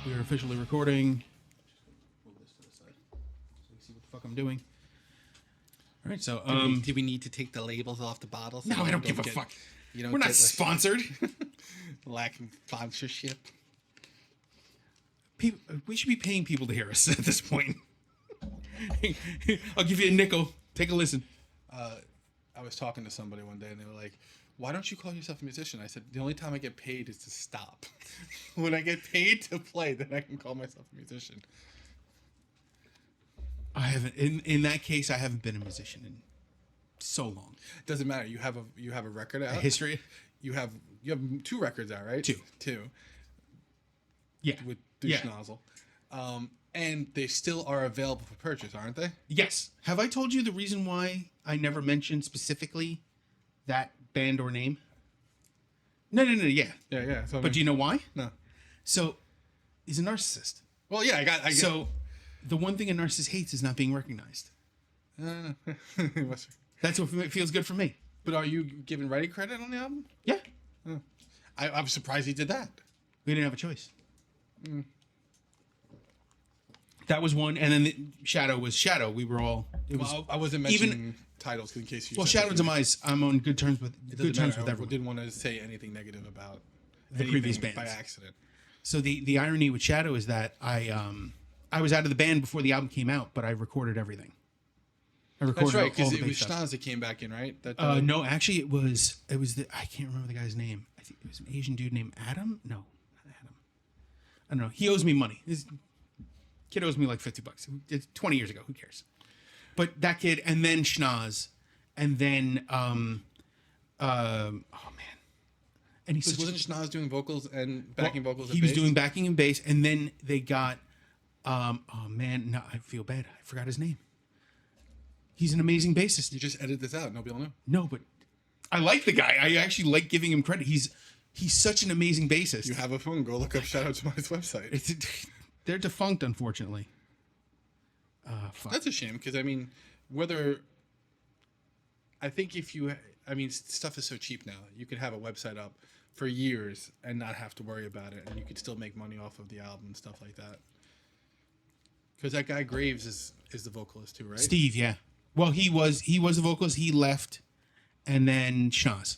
We're officially recording. Move this to the side so you can see what the fuck I'm doing. All right, so do we need to take the labels off the bottles? No, I don't give a fuck. We're not sponsored. Lacking sponsorship. We should be paying people to hear us at this point. I'll give you a nickel. Take a listen. I was talking to somebody one day and they were like, why don't you call yourself a musician? I said, the only time I get paid is to stop. When I get paid to play, then I can call myself a musician. I haven't. In that case, I haven't been a musician in so long. Doesn't matter. You have a record out. A history. You have 2 records out, right? Two. Yeah. With Schnozzle. And they still are available for purchase, aren't they? Yes. Have I told you the reason why I never mentioned specifically that band or name? No. Yeah. Yeah. But do you know why? No. So, he's a narcissist. Well, yeah, I get. So, the one thing a narcissist hates is not being recognized. That's what feels good for me. But are you giving Reddy credit on the album? Yeah. Oh. I'm surprised he did that. We didn't have a choice. That was one, and then Shadow was Shadow. We were all. I wasn't mentioning titles in case you. Well, Shadow Demise. I'm on good terms with everyone. I didn't want to say anything negative about the previous bands by accident. So the irony with Shadow is that I was out of the band before the album came out, but I recorded everything. That's right, because it was Schnoz that came back in, right? No, actually, it was I can't remember the guy's name. I think it was an Asian dude named Adam. No, not Adam. I don't know. He owes me money. His kid owes me like $50. It's 20 years ago. Who cares? But that kid, and then Schnoz, and then oh man, and he wasn't Schnoz doing vocals and backing vocals? He was doing backing and bass, and then they got oh man, no, I feel bad. I forgot his name. He's an amazing bassist. You just edit this out. Nobody will know. No, but I like the guy. I actually like giving him credit. He's such an amazing bassist. You have a phone. Go look up Shout Out to My website. They're defunct, unfortunately. Fuck. That's a shame because I think stuff is so cheap now. You could have a website up for years and not have to worry about it, and you could still make money off of the album and stuff like that. Because that guy Graves is the vocalist too, right? Steve, yeah. Well, he was the vocalist. He left, and then Schnoz.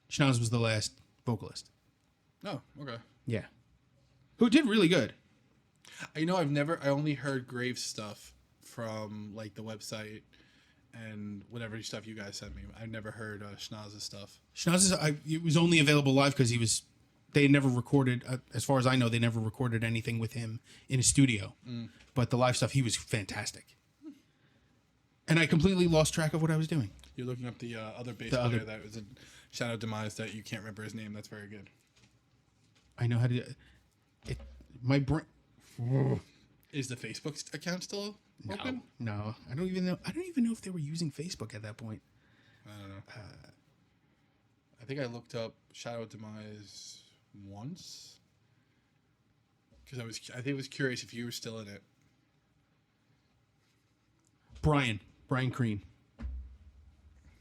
Schnoz was the last vocalist. Oh, okay. Yeah. Who did really good. I only heard Graves stuff from like the website and whatever stuff you guys sent me. I never heard Schnoz's stuff. It was only available live because they never recorded, as far as I know, they never recorded anything with him in a studio. But the live stuff, he was fantastic. And I completely lost track of what I was doing. You're looking up the other bass player that was a Shadow Demise that you can't remember his name. That's very good. I know how to. My brain. Is the Facebook account still open? No. I don't even know if they were using Facebook at that point. I don't know. I think I looked up Shadow Demise once because I think I was curious if you were still in it. Brian Crean.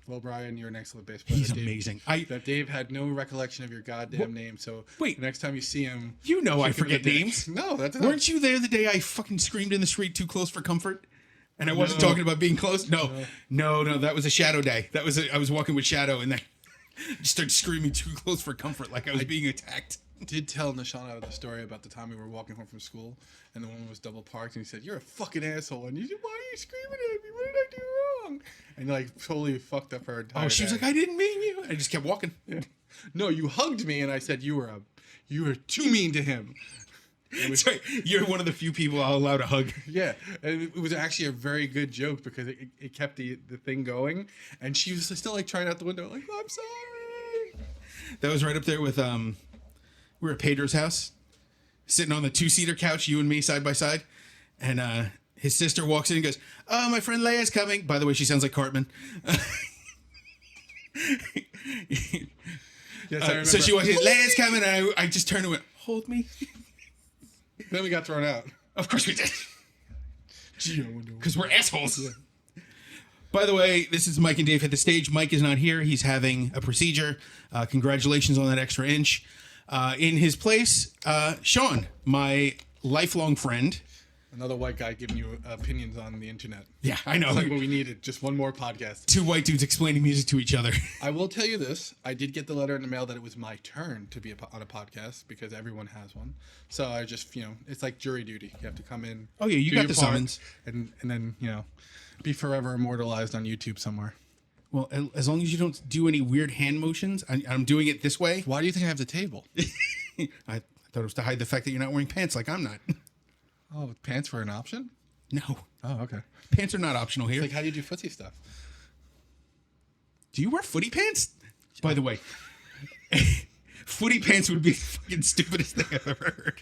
Well, Brian, you're an excellent bass player. He's amazing. Dave had no recollection of your goddamn name, so wait, the next time you see him... I forget names. No, that's not... Weren't you there the day I fucking screamed in the street too close for comfort? And I wasn't talking about being close? No, that was a Shadow day. I was walking with Shadow, and then just started screaming too close for comfort like I was being attacked. Did tell Nishana the story about the time we were walking home from school, and the woman was double parked, and he said, "You're a fucking asshole," and you said, "Why are you screaming at me? What did I do wrong?" And like totally fucked up her entire she was like, "I didn't mean you." I just kept walking. Yeah. No, you hugged me, and I said you were too mean to him. Sorry, you're one of the few people I'll allow to hug. Yeah, and it was actually a very good joke because it kept the thing going, and she was still like trying out the window, like, "I'm sorry." That was right up there with we were at Pedro's house, sitting on the 2-seater couch, you and me side by side, and his sister walks in and goes, "Oh, my friend Leia's coming." By the way, she sounds like Cartman. Yes, I remember. So she walks in, "Leia's coming," and I just turned and went, "Hold me." Then we got thrown out. Of course we did. Gee, I wonder Because we're assholes. By the way, this is Mike and Dave hit the stage. Mike is not here. He's having a procedure. Congratulations on that extra inch. In his place, Sean, my lifelong friend. Another white guy giving you opinions on the internet. Yeah, I know. It's like what we needed. Just one more podcast. Two white dudes explaining music to each other. I will tell you this. I did get the letter in the mail that it was my turn to be on a podcast because everyone has one. So I just, it's like jury duty. You have to come in. Oh, yeah, you do got your the part, summons. And then, be forever immortalized on YouTube somewhere. Well, as long as you don't do any weird hand motions, I'm doing it this way. Why do you think I have the table? I thought it was to hide the fact that you're not wearing pants like I'm not. Oh, pants were an option? No. Oh, okay. Pants are not optional here. Like, how do you do footsie stuff? Do you wear footy pants? By the way, footy pants would be the fucking stupidest thing I've ever heard.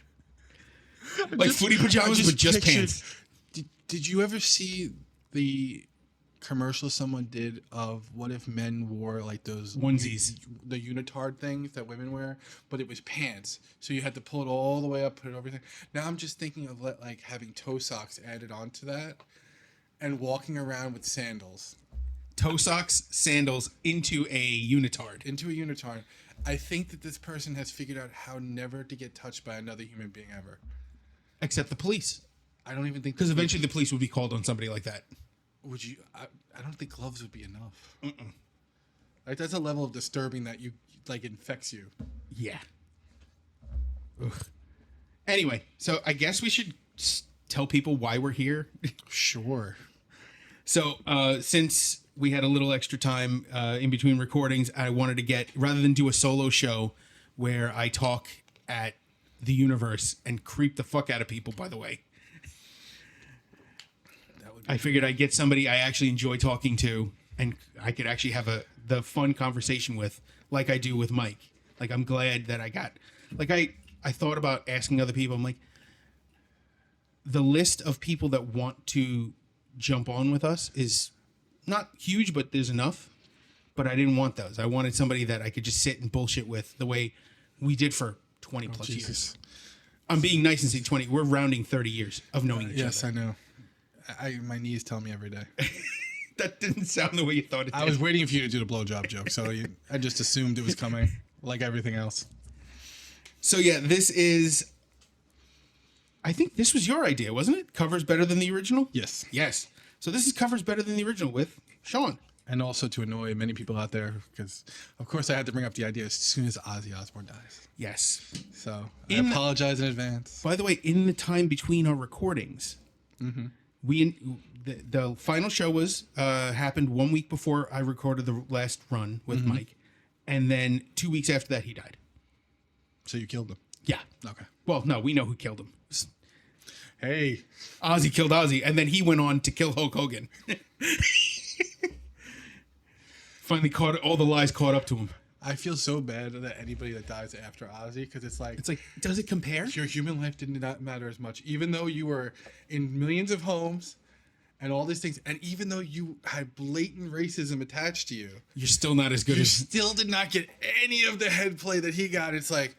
Like footy pajamas, but just pants. Did you ever see the commercial someone did of what if men wore like those Onesies, the unitard things that women wear, but it was pants, so you had to pull it all the way up, put it over everything. Now I'm just thinking of like having toe socks added onto that and walking around with sandals. Toe socks, sandals into a unitard. I think that this person has figured out how never to get touched by another human being ever. Except the police. I don't even think because eventually the police would be called on somebody like that. Would you? I don't think gloves would be enough. Like that's a level of disturbing that you like infects you. Yeah. Ugh. Anyway, so I guess we should tell people why we're here. Sure. So since we had a little extra time in between recordings, I wanted to get, rather than do a solo show where I talk at the universe and creep the fuck out of people, by the way, I figured I'd get somebody I actually enjoy talking to and I could actually have the fun conversation with, like I do with Mike. Like, I'm glad that I got, like, I thought about asking other people. I'm like, the list of people that want to jump on with us is not huge, but there's enough. But I didn't want those. I wanted somebody that I could just sit and bullshit with the way we did for 20 plus years. I'm being nice and saying 20. We're rounding 30 years of knowing each other. Yes, I know. My knees tell me every day. That didn't sound the way you thought it did. I was waiting for you to do the blowjob joke, so I just assumed it was coming, like everything else. So yeah, this is, I think this was your idea, wasn't it? Covers better than the original? Yes. Yes. So this is Covers Better Than the Original with Sean. And also to annoy many people out there, because of course I had to bring up the idea as soon as Ozzy Osbourne dies. Yes. So I apologize in advance. By the way, in the time between our recordings, the final show was happened 1 week before I recorded the last run with Mike, and then 2 weeks after that he died. So you killed him? Yeah. Okay. Well, no, we know who killed him. Hey. Ozzy killed Ozzy, and then he went on to kill Hulk Hogan. Finally caught all the lies caught up to him. I feel so bad that anybody that dies after Ozzy, because it's like, does it compare? Your human life did not matter as much, even though you were in millions of homes and all these things, and even though you had blatant racism attached to you, you're still not as good. You still did not get any of the head play that he got. It's like,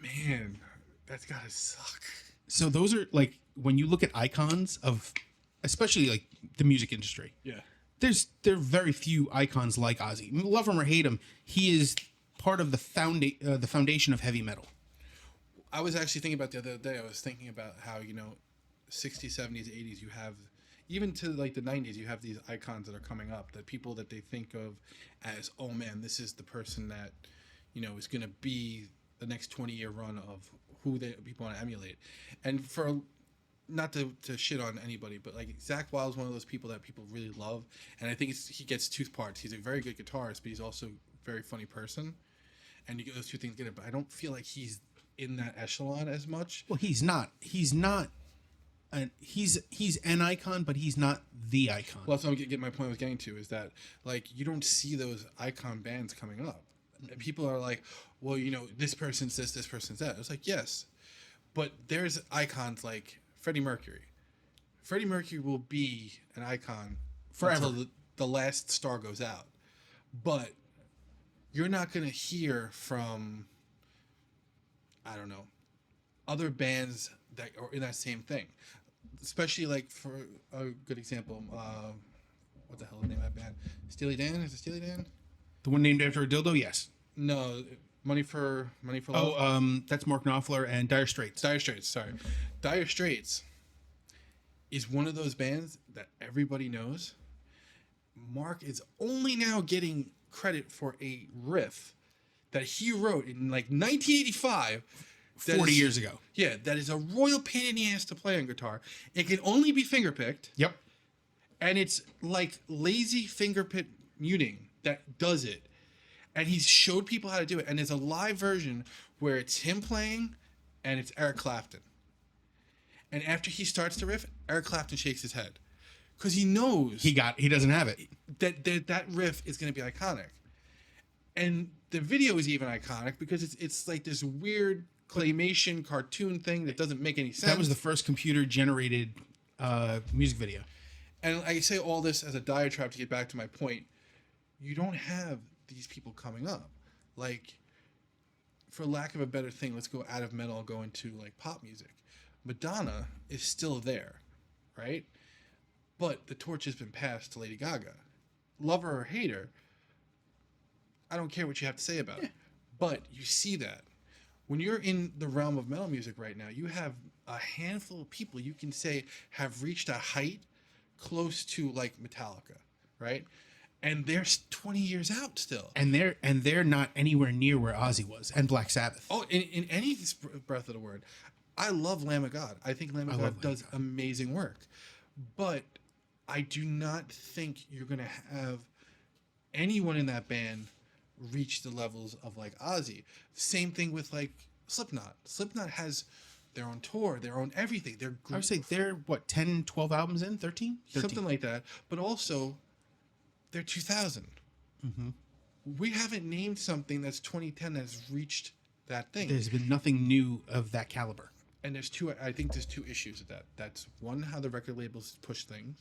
man, that's gotta suck. So those are like, when you look at icons of, especially like the music industry. Yeah. There are very few icons like Ozzy. Love him or hate him, he is part of the foundation of heavy metal. I was actually thinking about the other day. I was thinking about how 60s, 70s, 80s. You have even to like the 90s. You have these icons that are coming up. That people that they think of as, oh man, this is the person that is going to be the next 20-year run of who people want to emulate. And for not to shit on anybody, but like Zakk Wylde is one of those people that people really love, and I think he gets two parts. He's a very good guitarist, but he's also a very funny person, and you get those two things together. But I don't feel like he's in that echelon as much. Well, he's not. He's an icon, but he's not the icon. Well, that's what my point I was getting to is that like you don't see those icon bands coming up. And people are like, well, this person's this person's that. It's like, yes, but there's icons like Freddie Mercury. Freddie Mercury will be an icon Forever. until the last star goes out. But you're not going to hear from, I don't know, other bands that are in that same thing. Especially like for a good example, what the hell is the name of that band? Steely Dan? Is it Steely Dan? The one named after a dildo? Yes. No, Money for Love. Oh, that's Mark Knopfler and Dire Straits. Dire Straits, sorry. Dire Straits is one of those bands that everybody knows. Mark is only now getting credit for a riff that he wrote in like 1985. 40 years ago. Yeah, that is a royal pain in the ass to play on guitar. It can only be fingerpicked. Yep. And it's like lazy fingerpick muting that does it. And he's showed people how to do it. And there's a live version where it's him playing and it's Eric Clapton. And after he starts the riff, Eric Clapton shakes his head. Because he knows He doesn't have it. that riff is going to be iconic. And the video is even iconic because it's like this weird claymation cartoon thing that doesn't make any sense. That was the first computer generated music video. And I say all this as a diatribe to get back to my point. You don't have these people coming up. Like, for lack of a better thing, let's go out of metal and go into like pop music. Madonna is still there, right? But the torch has been passed to Lady Gaga. Love her or hate her, I don't care what you have to say about it. But you see that. When you're in the realm of metal music right now, you have a handful of people you can say have reached a height close to like Metallica, right? And they're 20 years out still. And they're not anywhere near where Ozzy was and Black Sabbath. Oh, in any breath of the word. I love Lamb of God. I think Lamb of God does amazing work. But I do not think you're going to have anyone in that band reach the levels of like Ozzy. Same thing with like Slipknot. Slipknot has their own tour, their own everything. I would say they're, what, 10, 12 albums in? 13? Something like that. But also, they're 2000. Mm-hmm. We haven't named something that's 2010 that's reached that thing. There's been nothing new of that caliber. And I think there's two issues with that. That's one, how the record labels push things.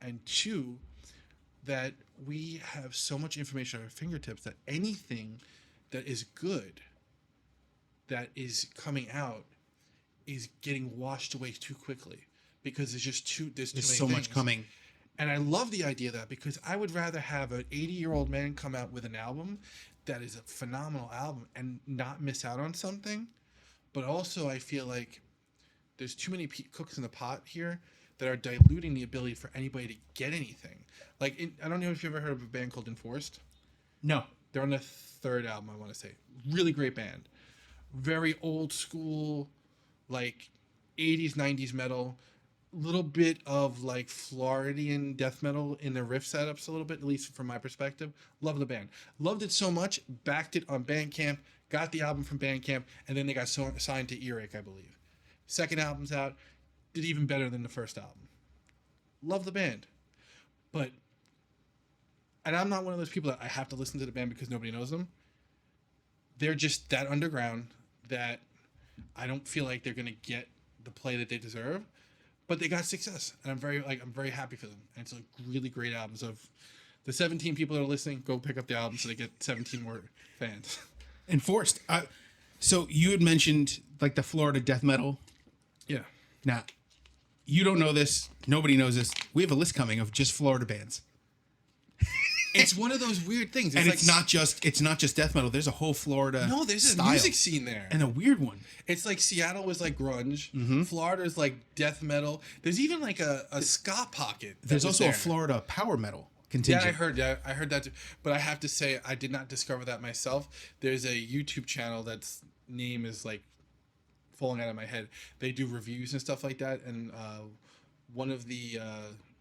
And two, that we have so much information at our fingertips that anything that is good that is coming out is getting washed away too quickly because there's too many so things. much coming. And I love the idea of that because I would rather have an 80-year-old man come out with an album that is a phenomenal album and not miss out on something. But also I feel like there's too many cooks in the pot here that are diluting the ability for anybody to get anything. Like, I don't know if you've ever heard of a band called Enforced. No. They're on the third album, I want to say. Really great band. Very old school, like 80s, 90s metal. Little bit of like Floridian death metal in their riff setups a little bit, at least from my perspective. Love the band. Loved it so much, backed it on Bandcamp, got the album from Bandcamp, and then they got signed to Earache, I believe. Second album's out, did even better than the first album. Love the band. And I'm not one of those people that I have to listen to the band because nobody knows them. They're just that underground that I don't feel like they're going to get the play that they deserve. But they got success, and I'm very happy for them. And it's like really great albums. Of the 17 people that are listening, go pick up the album so they get 17 more fans. Enforced. So you had mentioned like the Florida death metal. Yeah. Now, you don't know this. Nobody knows this. We have a list coming of just Florida bands. It's one of those weird things. And it's not just death metal. There's a whole Florida there's a music scene there. And a weird one. It's like Seattle was like grunge. Mm-hmm. Florida is like death metal. There's even like a ska pocket. There's also a Florida power metal contingent. Yeah, I heard that too. But I have to say, I did not discover that myself. There's a YouTube channel that's name is like falling out of my head. They do reviews and stuff like that. And one of the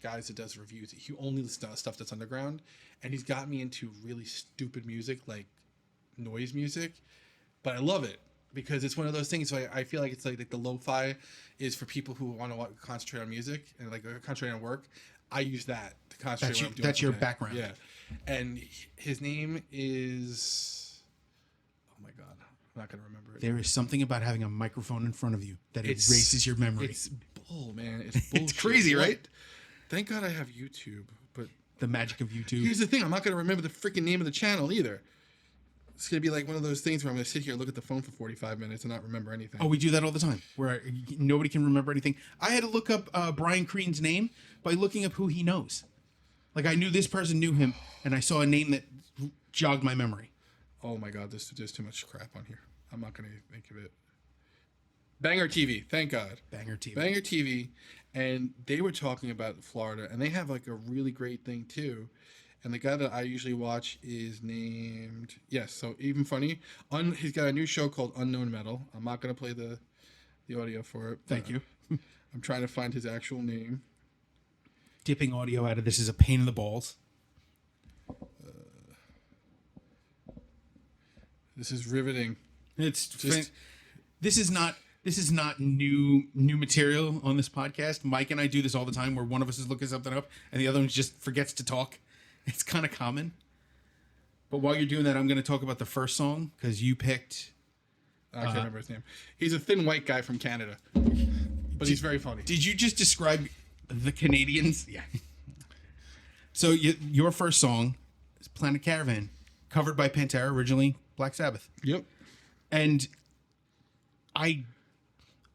guys that does reviews, he only listens to stuff that's underground. And he's got me into really stupid music, like noise music. But I love it because it's one of those things where I feel like it's like the lo-fi is for people who want to concentrate on music and like concentrate on work. I use that to concentrate on what I'm doing. That's your background. Yeah. And his name is... Oh my God. I'm not going to remember it. There is something about having a microphone in front of you that erases your memory. It's pull, man. It's bullshit. It's crazy, right? Thank God I have YouTube. But The magic of YouTube. here's the thing. I'm not going to remember the freaking name of the channel either. It's going to be like one of those things where I'm going to sit here and look at the phone for 45 minutes and not remember anything. Oh, we do that all the time, where nobody can remember anything. I had to look up Brian Creen's name by looking up who he knows. Like, I knew this person knew him, and I saw a name that jogged my memory. Oh my God, there's too much crap on here. I'm not going to think of it. Banger TV, thank God. Banger TV. Banger TV, and they were talking about Florida, and they have like a really great thing too. And the guy that I usually watch is named, yes, so even funny. He's got a new show called Unknown Metal. I'm not going to play the audio for it. Thank you. I'm trying to find his actual name. Dipping audio out of this is a pain in the balls. This is riveting. It's Just- this is not new material on this podcast. Mike and I do this all the time, where one of us is looking something up and the other one just forgets to talk. It's kind of common. But while you're doing that, I'm going to talk about the first song because you picked. I can't remember his name. He's a thin white guy from Canada, but he's very funny. Did you just describe the Canadians? Yeah. So your first song is Planet Caravan, covered by Pantera, originally Black Sabbath. Yep. And I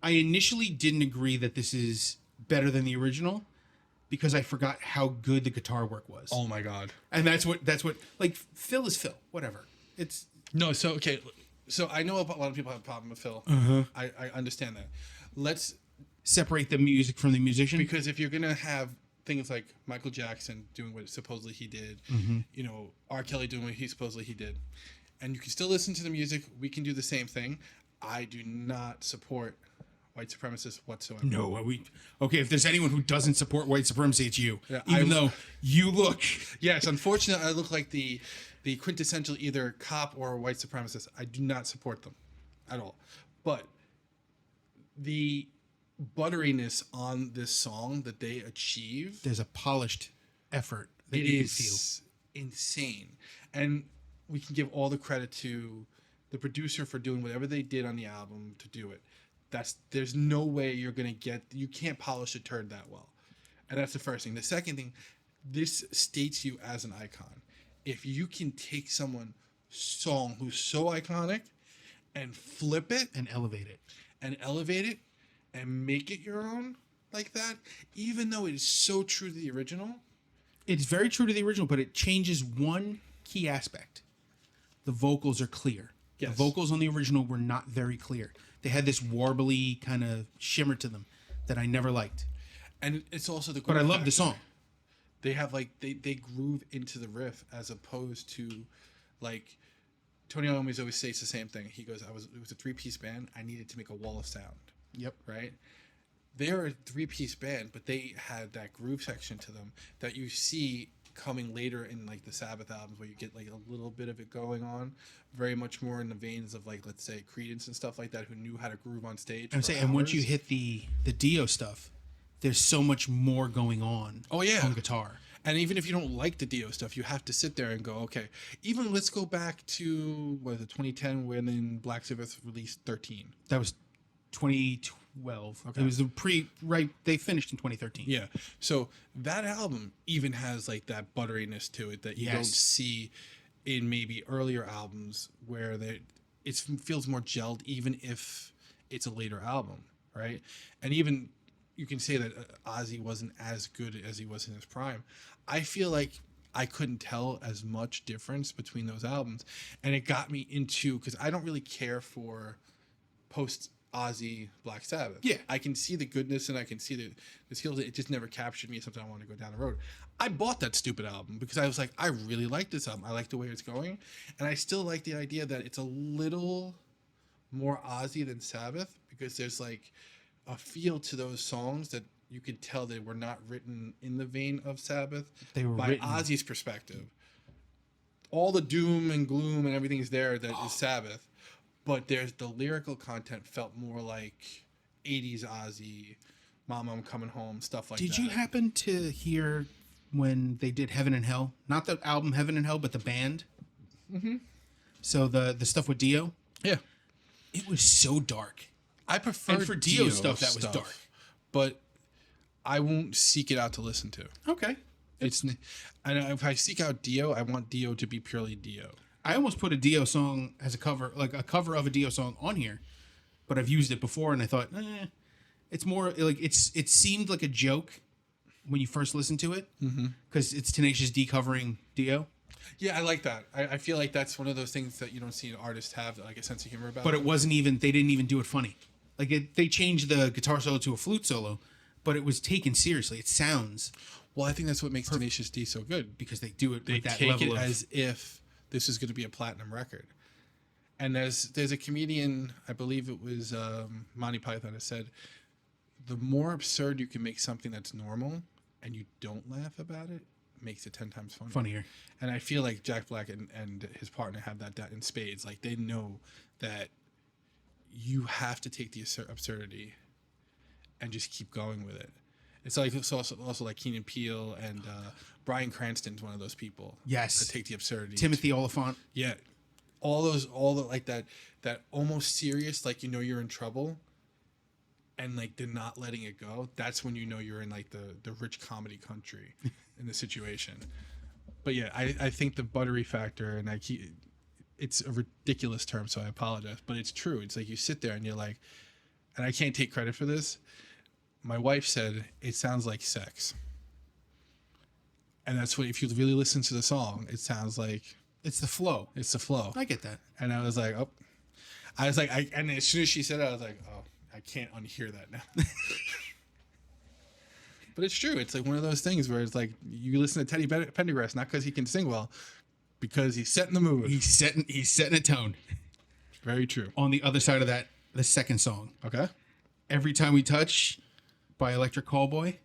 initially didn't agree that this is better than the original because I forgot how good the guitar work was. Oh my God. And that's what like Phil is Phil, whatever. It's No, so okay. So I know a lot of people have a problem with Phil. I understand that. Let's separate the music from the musician. because if you're gonna have things like Michael Jackson doing what supposedly he did, you know, R. Kelly doing what he supposedly he did, and you can still listen to the music, we can do the same thing. I do not support white supremacists whatsoever. No, okay, if there's anyone who doesn't support white supremacy, it's you. Yeah, Even though you look Yes, unfortunately, I look like the quintessential either cop or white supremacist. I do not support them at all. But the butteriness on this song that they achieve, there's a polished effort that it you can feel. is insane. And we can give all the credit to the producer for doing whatever they did on the album to do it. There's no way you can't polish a turd that well. And that's the first thing. The second thing, this states you as an icon. If you can take someone's song who's so iconic and flip it And elevate it. and make it your own like that, even though it is so true to the original. It's very true to the original, but it changes one key aspect. The vocals are clear. Yes. The vocals on the original were not very clear. They had this warbly kind of shimmer to them that I never liked. And it's also the But I groove love the factor. song. They have like they groove into the riff as opposed to like Tony Iommi always says the same thing. He goes, it was a 3-piece band. I needed to make a wall of sound. Yep. Right? They're a 3-piece band, but they had that groove section to them that you see coming later in like the Sabbath albums where you get like a little bit of it going on, very much more in the veins of like, let's say, Creedence and stuff like that, who knew how to groove on stage. I'm saying, and once you hit the Dio stuff, there's so much more going on. Oh, yeah. On guitar. And even if you don't like the Dio stuff, you have to sit there and go, okay. Even let's go back to 2010 when then Black Sabbath released 13. That was 2012. Okay. It was right. They finished in 2013. Yeah. So that album even has like that butteriness to it that you Yes. don't see in maybe earlier albums where it feels more gelled, even if it's a later album, right? And even you can say that Ozzy wasn't as good as he was in his prime. I feel like I couldn't tell as much difference between those albums, and it got me into, because I don't really care for post Ozzy Black Sabbath. Yeah. I can see the goodness and I can see the skills. It just never captured me. Sometimes I want to go down the road. I bought that stupid album because I was like, I really like this album. I like the way it's going, and I still like the idea that it's a little more Ozzy than Sabbath, because there's like a feel to those songs that you could tell they were not written in the vein of Sabbath. They were by written- Ozzy's perspective. All the doom and gloom and everything is there that is Sabbath, but there's the lyrical content felt more like 80s Ozzy, Mama I'm Coming Home, stuff like that. Did you happen to hear when they did Heaven and Hell? Not the album Heaven and Hell, but the band. Mm-hmm. So the stuff with Dio. Yeah. It was so dark. I prefer And for Dio stuff, that was dark. But I won't seek it out to listen to. Okay. It's and if I seek out Dio, I want Dio to be purely Dio. I almost put a Dio song as a cover, like a cover of a Dio song on here, but I've used it before and I thought, it's more like it seemed like a joke when you first listened to it because it's Tenacious D covering Dio. Yeah, I like that. I feel like that's one of those things that you don't see an artist have like a sense of humor about. But it wasn't even, they didn't even do it funny. Like they changed the guitar solo to a flute solo, but it was taken seriously. It sounds. Well, I think that's what makes Tenacious D so good. Because they do it They with that take level it of... as if this is going to be a platinum record. And there's a comedian, I believe it was Monty Python, that said, the more absurd you can make something that's normal and you don't laugh about it, makes it 10 times funnier. And I feel like Jack Black and his partner have that in spades. Like, they know that you have to take the absurdity and just keep going with it. It's also like Keenan Peele and Bryan Cranston's one of those people. Yes. That take the absurdity. Timothy Oliphant. Yeah. All the like that almost serious, like, you know, you're in trouble and like they're not letting it go. That's when you know you're in like the rich comedy country in the situation. But yeah, I think the buttery factor, and it's a ridiculous term, so I apologize, but it's true. It's like you sit there and you're like, and I can't take credit for this. My wife said it sounds like sex. And that's what, if you really listen to the song, it sounds like It's the flow. it's the flow. I get that. And I was like, and as soon as she said it, I was like, oh, I can't unhear that now. But it's true. It's like one of those things where it's like you listen to Teddy Pendergrass not because he can sing well, because he's setting the mood. He's setting a tone. Very true. On the other side of that, the second song, Okay. Every Time We Touch by Electric Callboy.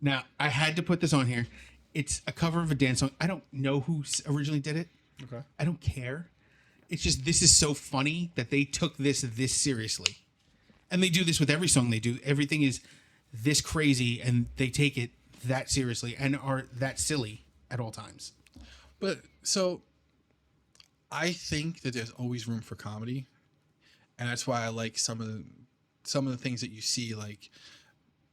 Now, I had to put this on here. It's a cover of a dance song. I don't know who originally did it. Okay. I don't care. It's just, this is so funny that they took this seriously. And they do this with every song they do. Everything is this crazy and they take it that seriously and are that silly at all times. But so I think that there's always room for comedy. And that's why I like some of the things that you see, like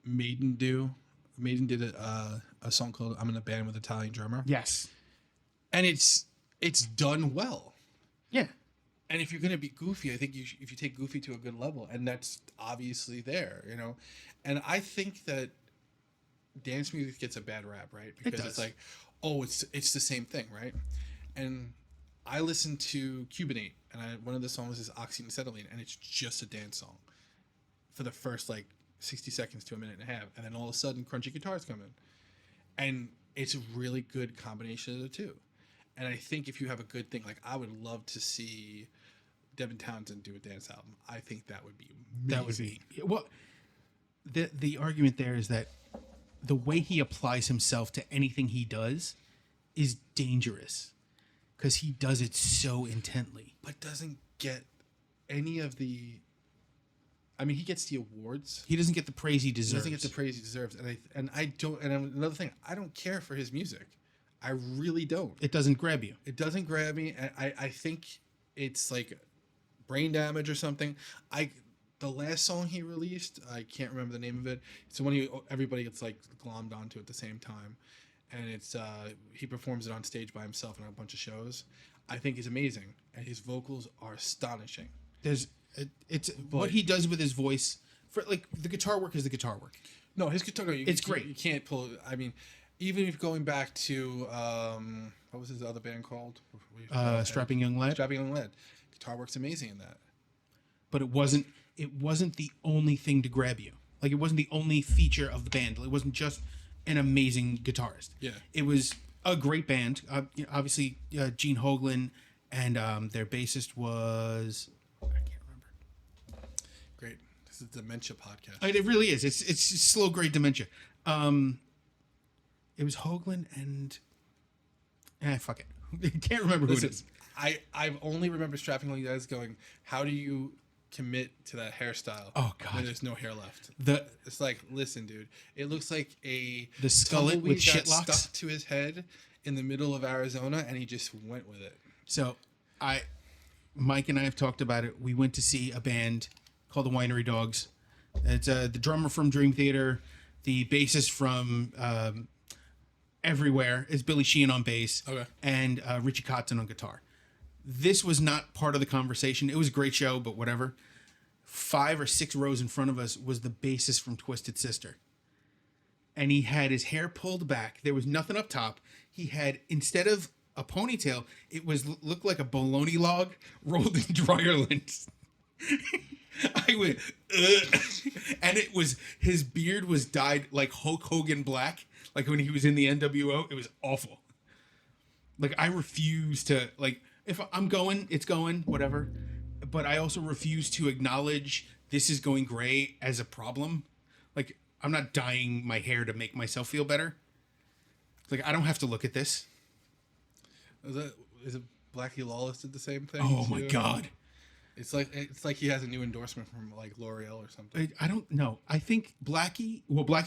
Maiden do. Maiden did a song called "I'm in a Band with an Italian Drummer." Yes. And it's done well. Yeah. And if you're going to be goofy, I think if you take goofy to a good level, and that's obviously there, you know. And I think that dance music gets a bad rap, right? Because it's like, oh, it's the same thing, right? And I listened to Cubanate, and one of the songs is Oxyacetylene, and it's just a dance song for the first like 60 seconds to a minute and a half, and then all of a sudden crunchy guitars come in, and it's a really good combination of the two. And I think if you have a good thing, like I would love to see Devin Townsend do a dance album. I think that would be amazing. That would be, well, the argument there is that the way he applies himself to anything he does is dangerous because he does it so intently. But doesn't get any of the. I mean, he gets the awards. He doesn't get the praise he He deserves. doesn't get the praise he deserves, and I don't. And another thing, I don't care for his music. I really don't. It doesn't grab you. It doesn't grab me. I think it's like brain damage or something. The last song he released, I can't remember the name of it. It's the one everybody gets like glommed onto at the same time, and it's he performs it on stage by himself in a bunch of shows. I think he's amazing, and his vocals are astonishing. It's what he does with his voice. For like the guitar work is the guitar work. No, his guitar. It's great. You can't pull. I mean, even if going back to what was his other band called? Strapping Young Lad. Strapping Young Lad. Guitar work's amazing in that. But it wasn't the only thing to grab you. Like it wasn't the only feature of the band. It wasn't just an amazing guitarist. Yeah. It was a great band. Obviously, Gene Hoglan and their bassist was, I can't remember. Great. This is a dementia podcast. It really is. It's slow grade dementia. It was Hoglan and fuck it. I can't remember who it is. I've only remember Strapping Young Lad going, how do you commit to that hairstyle? Oh God, when there's no hair left. It's like, listen, dude, it looks like the skullet with shit locks stuck to his head in the middle of Arizona, and he just went with it. So, Mike and I have talked about it. We went to see a band called the Winery Dogs. It's the drummer from Dream Theater, The bassist from Everywhere is Billy Sheehan on bass, Okay. and Richie Kotzen on guitar. This was not part of the conversation. It was a great show, but whatever. 5 or 6 rows in front of us was the bassist from Twisted Sister. And he had his hair pulled back. There was nothing up top. He had, instead of a ponytail, it was looked like a bologna log rolled in dryer lint. I went, ugh. And it was, his beard was dyed like Hulk Hogan black, like when he was in the NWO. It was awful. Like, I refuse to, like, if I'm going, it's going, whatever. But I also refuse to acknowledge this is going gray as a problem. Like, I'm not dyeing my hair to make myself feel better. Like, I don't have to look at this. Is it Blackie Lawless did the same thing? Oh my God. It's like he has a new endorsement from like L'Oreal or something. I don't know. I think Blackie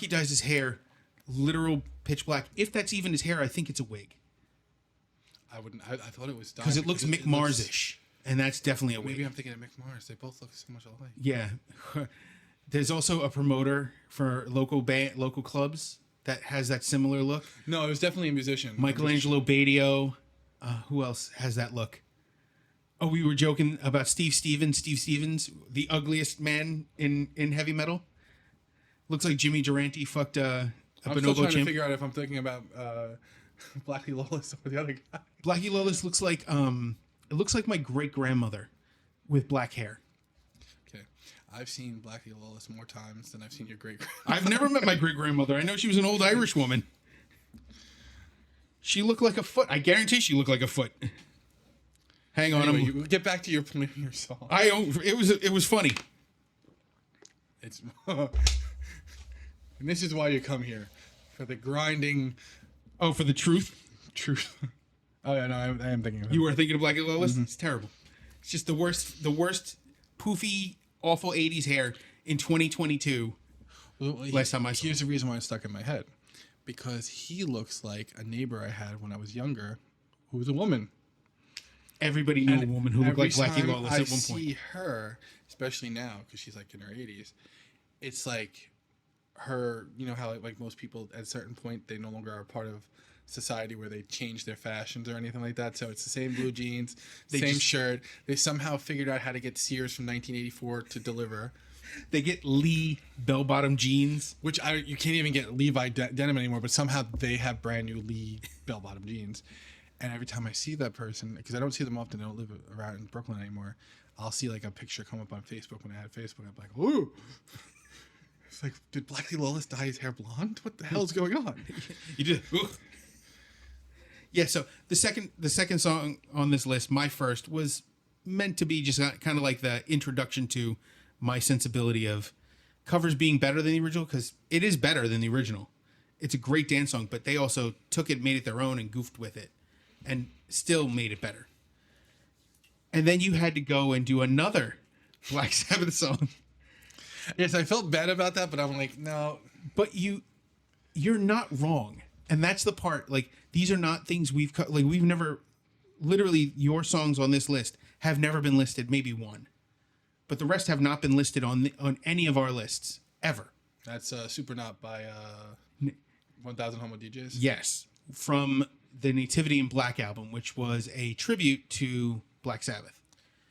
dyes his hair literal pitch black. If that's even his hair, I think it's a wig. I wouldn't. I thought it was dyed because it looks Mick Mars-ish, and that's definitely a wig. Maybe I'm thinking of Mick Mars. They both look so much alike. Yeah. There's also a promoter for local clubs that has that similar look. No, it was definitely a musician. Michelangelo Badio. Who else has that look? Oh, we were joking about Steve Stevens. Steve Stevens, the ugliest man in heavy metal. Looks like Jimmy Durante fucked a I'm bonobo still trying chimp. to figure out if I'm thinking about Blackie Lawless or the other guy. Blackie Lawless looks like it looks like my great grandmother with black hair. Okay, I've seen Blackie Lawless more times than I've seen your great. I've never met my great grandmother. I know she was an old Irish woman. She looked like a foot. I guarantee she looked like a foot. Hang on, Anyway, get back to your song. It was funny. It's and this is why you come here for the grinding. Oh, for the truth. Oh yeah, no, I am thinking of it. You were thinking of Blackie Lawless? Mm-hmm. It's terrible. It's just the worst poofy, awful 80s hair in 2022. Well, last time I saw here's the reason why it's stuck in my head. Because he looks like a neighbor I had when I was younger who was a woman. Everybody knew a woman who looked like Blackie time Lawless I at one point. see her, especially now, because she's like in her 80s, it's like her, you know how like most people at a certain point, they no longer are part of society where they change their fashions or anything like that. So it's the same blue jeans, same shirt. They somehow figured out how to get Sears from 1984 to deliver. They get Lee bell-bottom jeans. Which you can't even get Levi denim anymore, but somehow they have brand new Lee bell-bottom jeans. And every time I see that person, because I don't see them often, I don't live around in Brooklyn anymore, I'll see like a picture come up on Facebook when I had Facebook. I'm like, ooh. It's like, did Blackie Lawless dye his hair blonde? What the hell's going on? You did. Ooh. Yeah, so the second song on this list, my first, was meant to be just kind of like the introduction to my sensibility of covers being better than the original, because it is better than the original. It's a great dance song, but they also took it, made it their own, and goofed with it, and still made it better. And then you had to go and do another Black Sabbath song. Yes, I felt bad about that, but I'm like, no. But you're not wrong, and that's the part. Like, these are not things we've never, literally, your songs on this list have never been listed. Maybe one. But the rest have not been listed on any of our lists ever. That's Super Not by 1000 Homo DJs. Yes, from the Nativity in Black album, which was a tribute to Black Sabbath.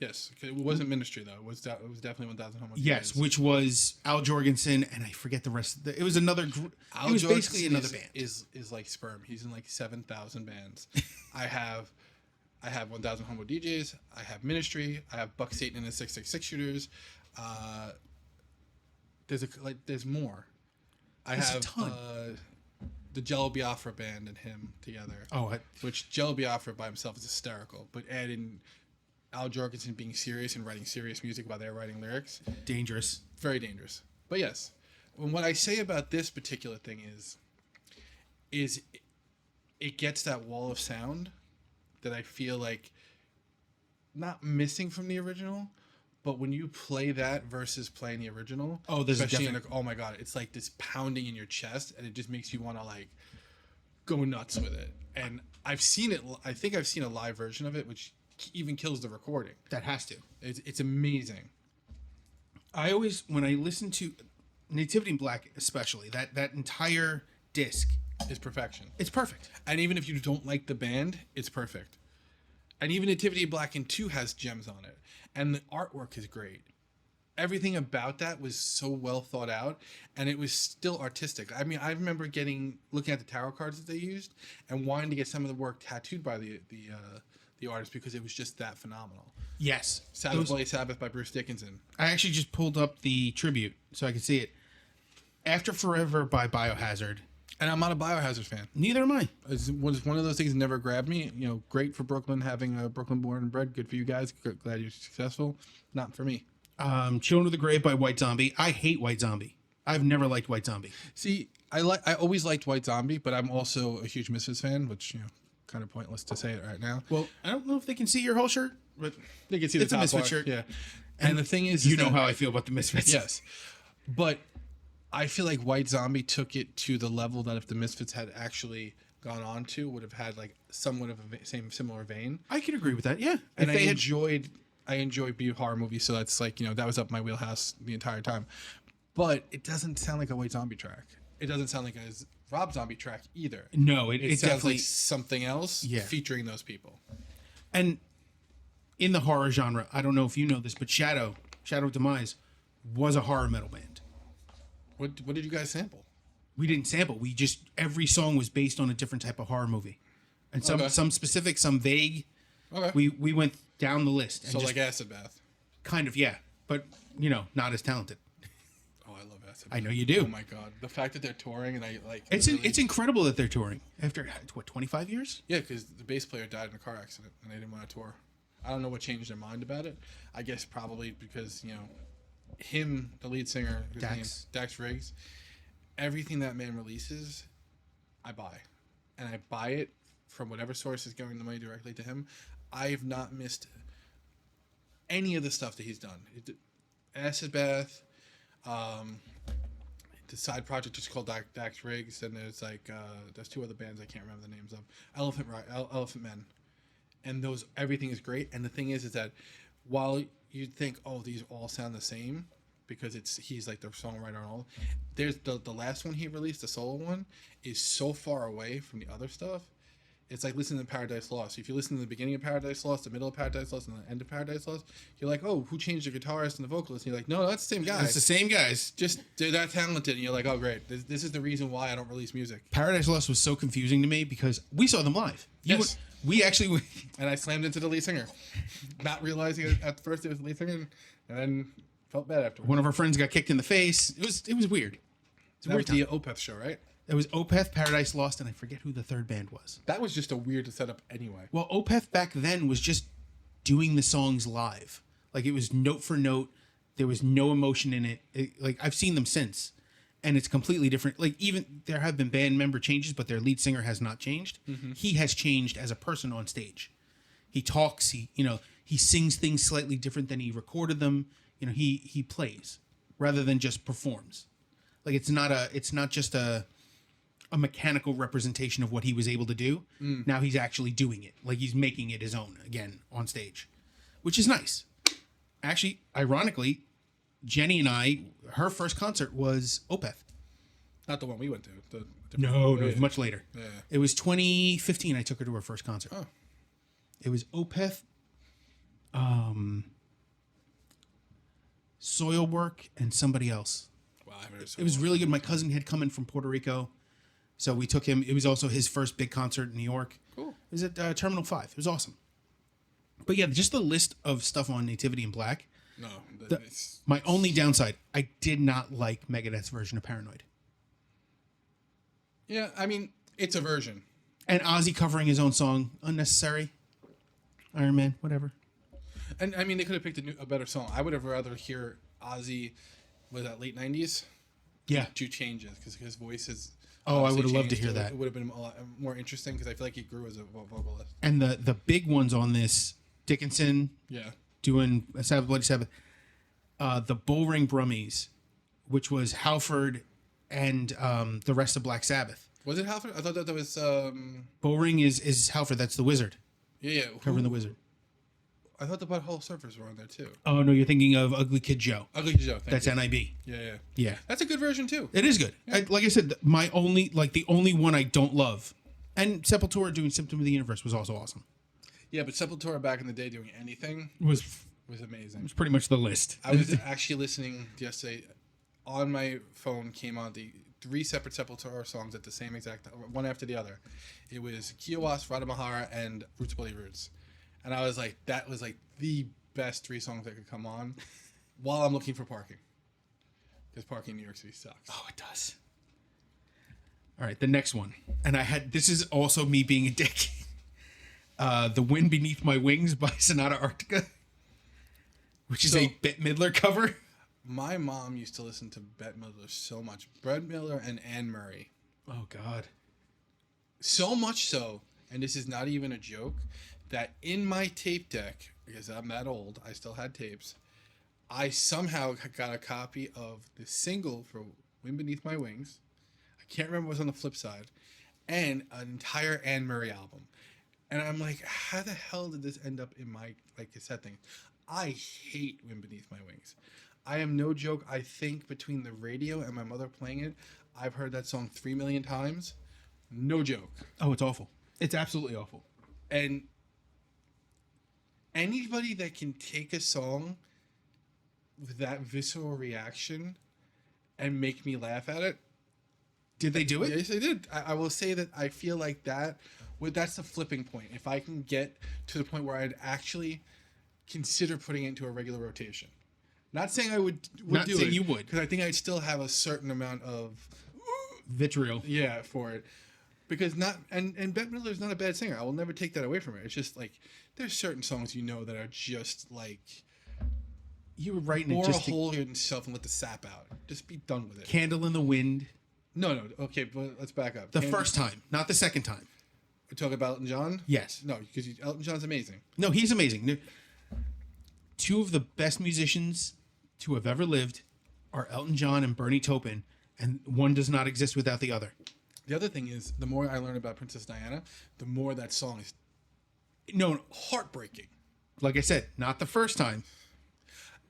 Yes, it wasn't Ministry though. It was definitely 1000 Homo DJs. Yes, which was Al Jorgensen, and I forget the rest. It was another group. It was basically another band. Is like sperm. He's in like 7,000 bands. I have 1000 Homo DJs. I have Ministry. I have Buck Satan and the 666 Shooters. There's more. There's have a ton. The Jello Biafra band and him together. Which Jello Biafra by himself is hysterical, but adding Al Jorgensen being serious and writing serious music while they're writing lyrics, dangerous, very dangerous. But yes, and what I say about this particular thing is it gets that wall of sound that I feel like not missing from the original, but when you play that versus playing the original, oh my god, it's like this pounding in your chest, and it just makes you want to like go nuts with it. And I've seen it. I think I've seen a live version of it, which even kills the recording. That has to. It's amazing. I always, when I listen to, Nativity in Black, especially that entire disc, It's perfection. it's perfect. And even if you don't like the band, it's perfect. And even Nativity in Black in 2 has gems on it. And the artwork is great. Everything about that was so well thought out, and it was still artistic. I mean, I remember looking at the tarot cards that they used and wanting to get some of the work tattooed by the artist because it was just that phenomenal. Yes. Sabbath Bloody Sabbath by Bruce Dickinson. I actually just pulled up the tribute so I could see it. After Forever by Biohazard. And I'm not a Biohazard fan. Neither am I. It was one of those things that never grabbed me. You know, great for Brooklyn, having a Brooklyn born and bred. Good for you guys. Glad you're successful. Not for me. Children of the Grave by White Zombie. I hate White Zombie. I've never liked White Zombie. See, I always liked White Zombie, but I'm also a huge Misfits fan, which, you know, kind of pointless to say it right now. Well, I don't know if they can see your whole shirt, but They can see the it's a top Misfits part. shirt. Yeah. And the thing is you know that- how I feel about the Misfits. Yes. But I feel like White Zombie took it to the level that if the Misfits had actually gone on to, would have had like somewhat of a similar vein. I could agree with that. Yeah. And if they I enjoyed B horror movies, so that's like, you know, that was up my wheelhouse the entire time. But it doesn't sound like a White Zombie track. It doesn't sound like a Rob Zombie track either. No, it It sounds definitely like something else featuring those people. And in the horror genre, I don't know if you know this, but Shadow Demise was a horror metal band. What did you guys sample? We didn't sample. We just every song was based on a different type of horror movie, and some specific, some vague. Okay. We went down the list. And So just like Acid Bath. kind of, yeah, but you know, not as talented. Oh, I love Acid Bath. I know you do. Oh my god, the fact that they're touring and I like It's incredible that they're touring after what 25 years. yeah, because the bass player died in a car accident and they didn't want to tour. I don't know what changed their mind about it. I guess probably because, you know, him, the lead singer, whose Dax. name's Dax Riggs, everything that man releases, I buy. And I buy it from whatever source is giving the money directly to him. I've not missed any of the stuff that he's done. Acid Bath, the side project is called Dax Riggs, and there's like there's two other bands I can't remember the names of. Elephant Men, and those everything is great. And the thing is that while you'd think, oh, these all sound the same because he's like the songwriter and all, there's the last one he released, the solo one, is so far away from the other stuff. It's like listening to Paradise Lost. If you listen to the beginning of Paradise Lost, the middle of Paradise Lost, and the end of Paradise Lost, you're like, oh, who changed the guitarist and the vocalist? And you're like, no, that's the same guy. It's the same guys. Just they're that talented, and you're like, oh, great. This is the reason why I don't release music. Paradise Lost was so confusing to me because we saw them live. Yes. We actually. And I slammed into the lead singer, not realizing at first it was the lead singer, and then felt bad afterwards. One of our friends got kicked in the face. It was weird. It's a That was weird the time. Opeth show, right? It was Opeth, Paradise Lost, and I forget who the third band was. That was just a weird setup anyway. Well, Opeth back then was just doing the songs live. Like it was note for note. There was no emotion in it. Like I've seen them since, and it's completely different. Like even there have been band member changes, but their lead singer has not changed. Mm-hmm. He has changed as a person on stage. He talks. He sings things slightly different than he recorded them. You know, he plays rather than just performs. Like it's not just a mechanical representation of what he was able to do. Now he's actually doing it. Like he's making it his own again on stage, which is nice. Actually, ironically, Jenny and I, her first concert was Opeth. Not the one we went to. No, it was much later. Yeah. It was 2015. I took her to her first concert. Oh. It was Opeth, Soilwork, and somebody else. Wow, I haven't heard It was really good. My cousin had come in from Puerto Rico, so we took him. It was also his first big concert in New York. Cool. It was at Terminal 5. It was awesome. But yeah, just the list of stuff on Nativity in Black. No, My only downside, I did not like Megadeth's version of Paranoid. yeah. I mean, it's a version. And Ozzy covering his own song, unnecessary. Iron Man, whatever. And I mean, they could have picked a better song. I would have rather hear Ozzy, was that late 90s? Yeah. Do changes because his voice is. Oh, I obviously would have loved to changed. hear that. It would have been a lot more interesting because I feel like he grew as a vocalist. And the big ones on this, Dickinson Yeah. doing Sabbath Bloody Sabbath, the Bullring Brummies, which was Halford and the rest of Black Sabbath. Was it Halford? I thought that was. Bullring is Halford. That's the wizard Yeah. covering the wizard. I thought the Butthole Surfers were on there too. Oh no, you're thinking of Ugly Kid Joe. Ugly Kid Joe. Thank That's you. NIB. Yeah. Yeah, That's a good version too. it is good. Like I said, the only one I don't love, and Sepultura doing "Symptom of the Universe" was also awesome. Yeah, but Sepultura back in the day doing anything Was amazing. pretty much the list. I was actually listening yesterday on my phone. Came on the 3 separate Sepultura songs at the same exact time, one after the other. It was Kiowas, Radha Mahara, and Roots Bloody Roots, and I was like, that was like the best 3 songs that could come on while I'm looking for parking, because parking in New York City sucks. Oh, it does. All right, the next one, and this is also me being a dick. "The Wind Beneath My Wings" by Sonata Arctica, which is a Bette Midler cover. My mom used to listen to Bette Midler so much. Bette Midler and Anne Murray. Oh God. So much so, and this is not even a joke, that in my tape deck, because I'm that old, I still had tapes, I somehow got a copy of the single for "Wind Beneath My Wings." I can't remember what was on the flip side, and an entire Anne Murray album. And I'm like, how the hell did this end up in my cassette thing? I hate "Wind Beneath My Wings." I am no joke. I think between the radio and my mother playing it, I've heard that song 3 million times. No joke. Oh, it's awful. It's absolutely awful. And anybody that can take a song with that visceral reaction and make me laugh at it. Did they do it? Yes, they did. I will say that I feel like that's the flipping point. If I can get to the point where I'd actually consider putting it into a regular rotation. Not saying I would Not do saying it. you would. Because I think I'd still have a certain amount of Vitriol. yeah for it. Because and Bette Midler is not a bad singer. I will never take that away from her. It's just like there's certain songs that are just like You were writing bore it a just hole in yourself and let the sap out. Just be done with it. Candle in the Wind. No. Okay, but let's back up. The first time, not the second time. We're talking about Elton John? Yes. No, because Elton John's amazing. No, he's amazing. 2 of the best musicians to have ever lived are Elton John and Bernie Taupin, and one does not exist without the other. The other thing is, the more I learn about Princess Diana, the more that song is heartbreaking. Like I said, not the first time.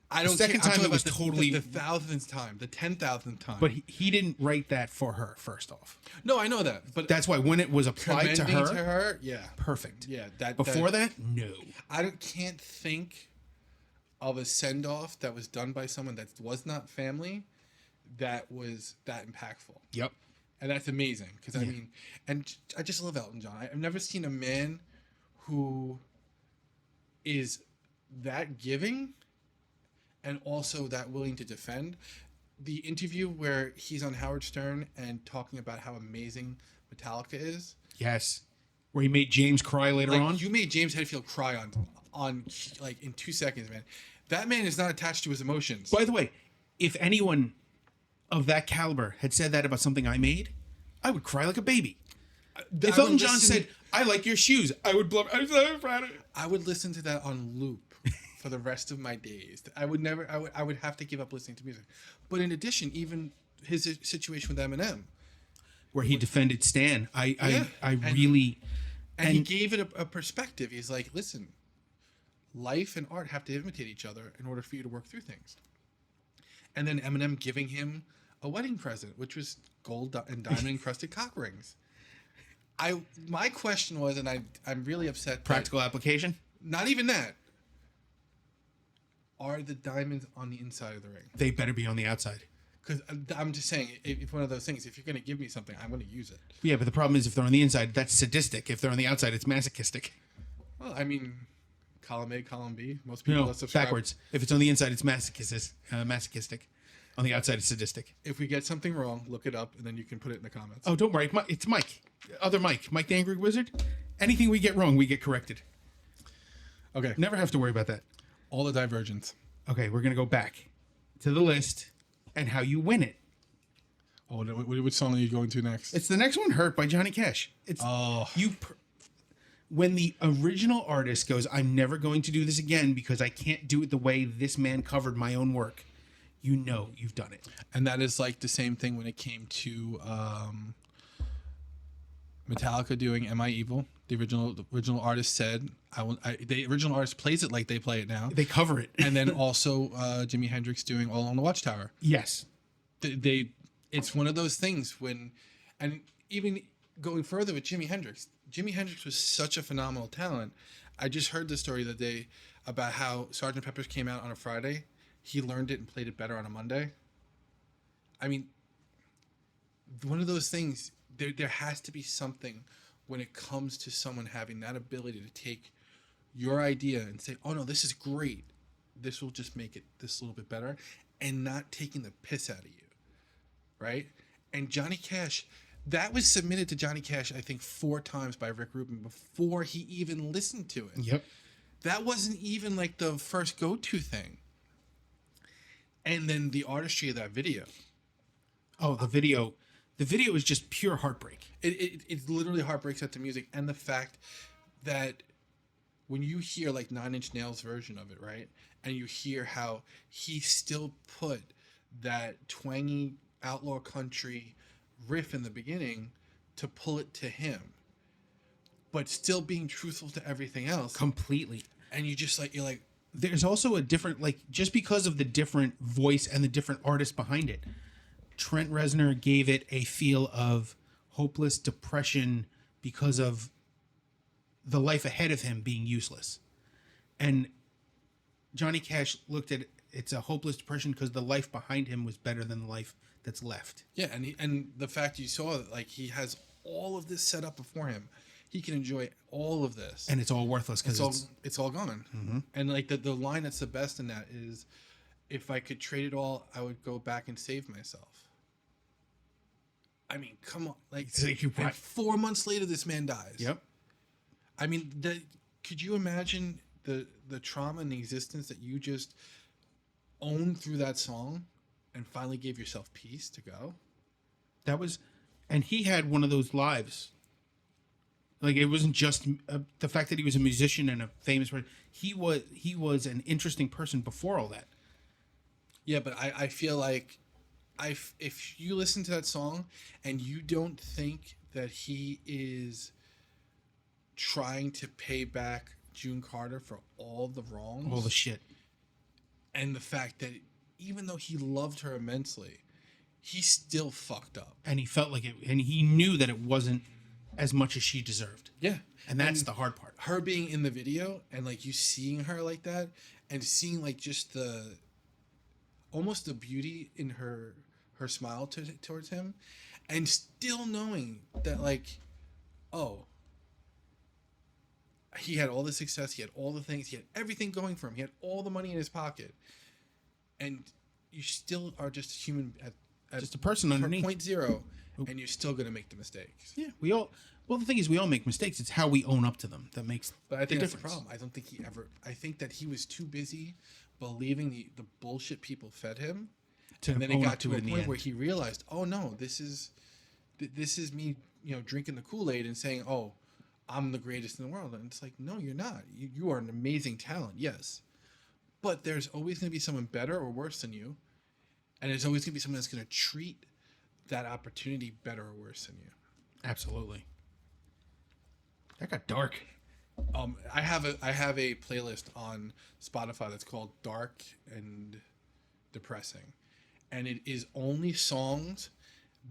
I don't. Second care. I'm time talking it was about totally. the 1000th time, the 10,000th time. But he didn't write that for her. First off, no, I know that. But that's why when it was applied to commending her, yeah, perfect. yeah. Before that, no. I can't think of a send off that was done by someone that was not family that was that impactful. Yep. And that's amazing because I mean, and I just love Elton John. I've never seen a man who is that giving and also that willing to defend. The interview where he's on Howard Stern and talking about how amazing Metallica is. Yes. Where he made James cry later on. You made James Hetfield cry on like in 2 seconds, man. That man is not attached to his emotions. By the way, if anyone of that caliber had said that about something I made, I would cry like a baby. If Elton John said, "I like your shoes," I would blow. I'm so proud of it. I would listen to that on loop for the rest of my days. I would never. I would have to give up listening to music. But in addition, even his situation with Eminem, where he defended Stan, I he gave it a perspective. He's like, listen, life and art have to imitate each other in order for you to work through things. And then Eminem giving him a wedding present, which was gold and diamond encrusted cock rings. My question was, and I'm really upset. Practical application? Not even that. Are the diamonds on the inside of the ring? They better be on the outside. Because I'm just saying, if one of those things, if you're going to give me something, I'm going to use it. Yeah, but the problem is if they're on the inside, that's sadistic. If they're on the outside, it's masochistic. Well, I mean, column A, column B. Most people that subscribe. Backwards. If it's on the inside, it's masochistic. On the outside, it's sadistic. If we get something wrong, look it up, and then you can put it in the comments. Oh, don't worry. It's Mike. Other Mike. Mike the Angry Wizard. Anything we get wrong, we get corrected. Okay. Never have to worry about that. All the divergence. Okay, we're going to go back to the list and how you win it. Oh, which song are you going to next? It's the next one, Hurt by Johnny Cash. When the original artist goes, "I'm never going to do this again because I can't do it the way this man covered my own work," you know you've done it. And that is like the same thing when it came to Metallica doing "Am I Evil?" The original artist said, the original artist plays it like they play it now, They cover it. and then also Jimi Hendrix doing "All on the Watchtower." Yes. It's one of those things when, and even going further with Jimi Hendrix. Jimi Hendrix was such a phenomenal talent. I just heard the story the day about how Sgt. Pepper's came out on a Friday. He learned it and played it better on a Monday. I mean, one of those things, there has to be something when it comes to someone having that ability to take your idea and say, oh no, this is great. This will just make it this little bit better, and not taking the piss out of you. Right? And Johnny Cash, that was submitted to Johnny Cash, I think 4 times by Rick Rubin before he even listened to it. Yep. That wasn't even like the first go-to thing. And then the artistry of that video. Oh, the video is just pure heartbreak. It literally heartbreaks at the music, and the fact that when you hear like 9 Inch Nails' version of it, right, and you hear how he still put that twangy outlaw country riff in the beginning to pull it to him, but still being truthful to everything else Completely. and you're like There's also a different, like, just because of the different voice and the different artist behind it, Trent Reznor gave it a feel of hopeless depression because of the life ahead of him being useless. And Johnny Cash looked at it's a hopeless depression because the life behind him was better than the life that's left. yeah, and the fact you saw that, like, he has all of this set up before him, he can enjoy all of this, And it's all worthless because it's all gone. Mm-hmm. And like the line that's the best in that is, if I could trade it all, I would go back and save myself. I mean, come on, like, and 4 months later this man dies. Yep. I mean, could you imagine the trauma and the existence that you just owned through that song and finally gave yourself peace to go? That was, and he had one of those lives. Like, it wasn't just the fact that he was a musician and a famous person. He was an interesting person before all that. Yeah, but I feel like if you listen to that song and you don't think that he is trying to pay back June Carter for all the wrongs, All the shit. and the fact that even though he loved her immensely, he still fucked up. And he felt like it, and he knew that it wasn't as much as she deserved. Yeah. And that's the hard part. Her being in the video and like you seeing her like that and seeing like just almost the beauty in her smile towards him, and still knowing that, like, oh, he had all the success, he had all the things, he had everything going for him, he had all the money in his pocket, and you still are just a human at Just a person underneath. 0.0, and you're still gonna make the mistakes. Yeah, well, the thing is, we all make mistakes. It's how we own up to them that makes But I think the that's the difference. problem. I don't think I think that he was too busy believing the bullshit people fed him, and then it own got up to a it in the point end. where he realized, oh no, this is me, drinking the Kool-Aid and saying, oh, I'm the greatest in the world. And it's like, no, you're not. You are an amazing talent, yes, but there's always going to be someone better or worse than you, and there's always going to be someone that's going to treat that opportunity better or worse than you. Absolutely. That got dark. I have a playlist on Spotify that's called Dark and Depressing, and it is only songs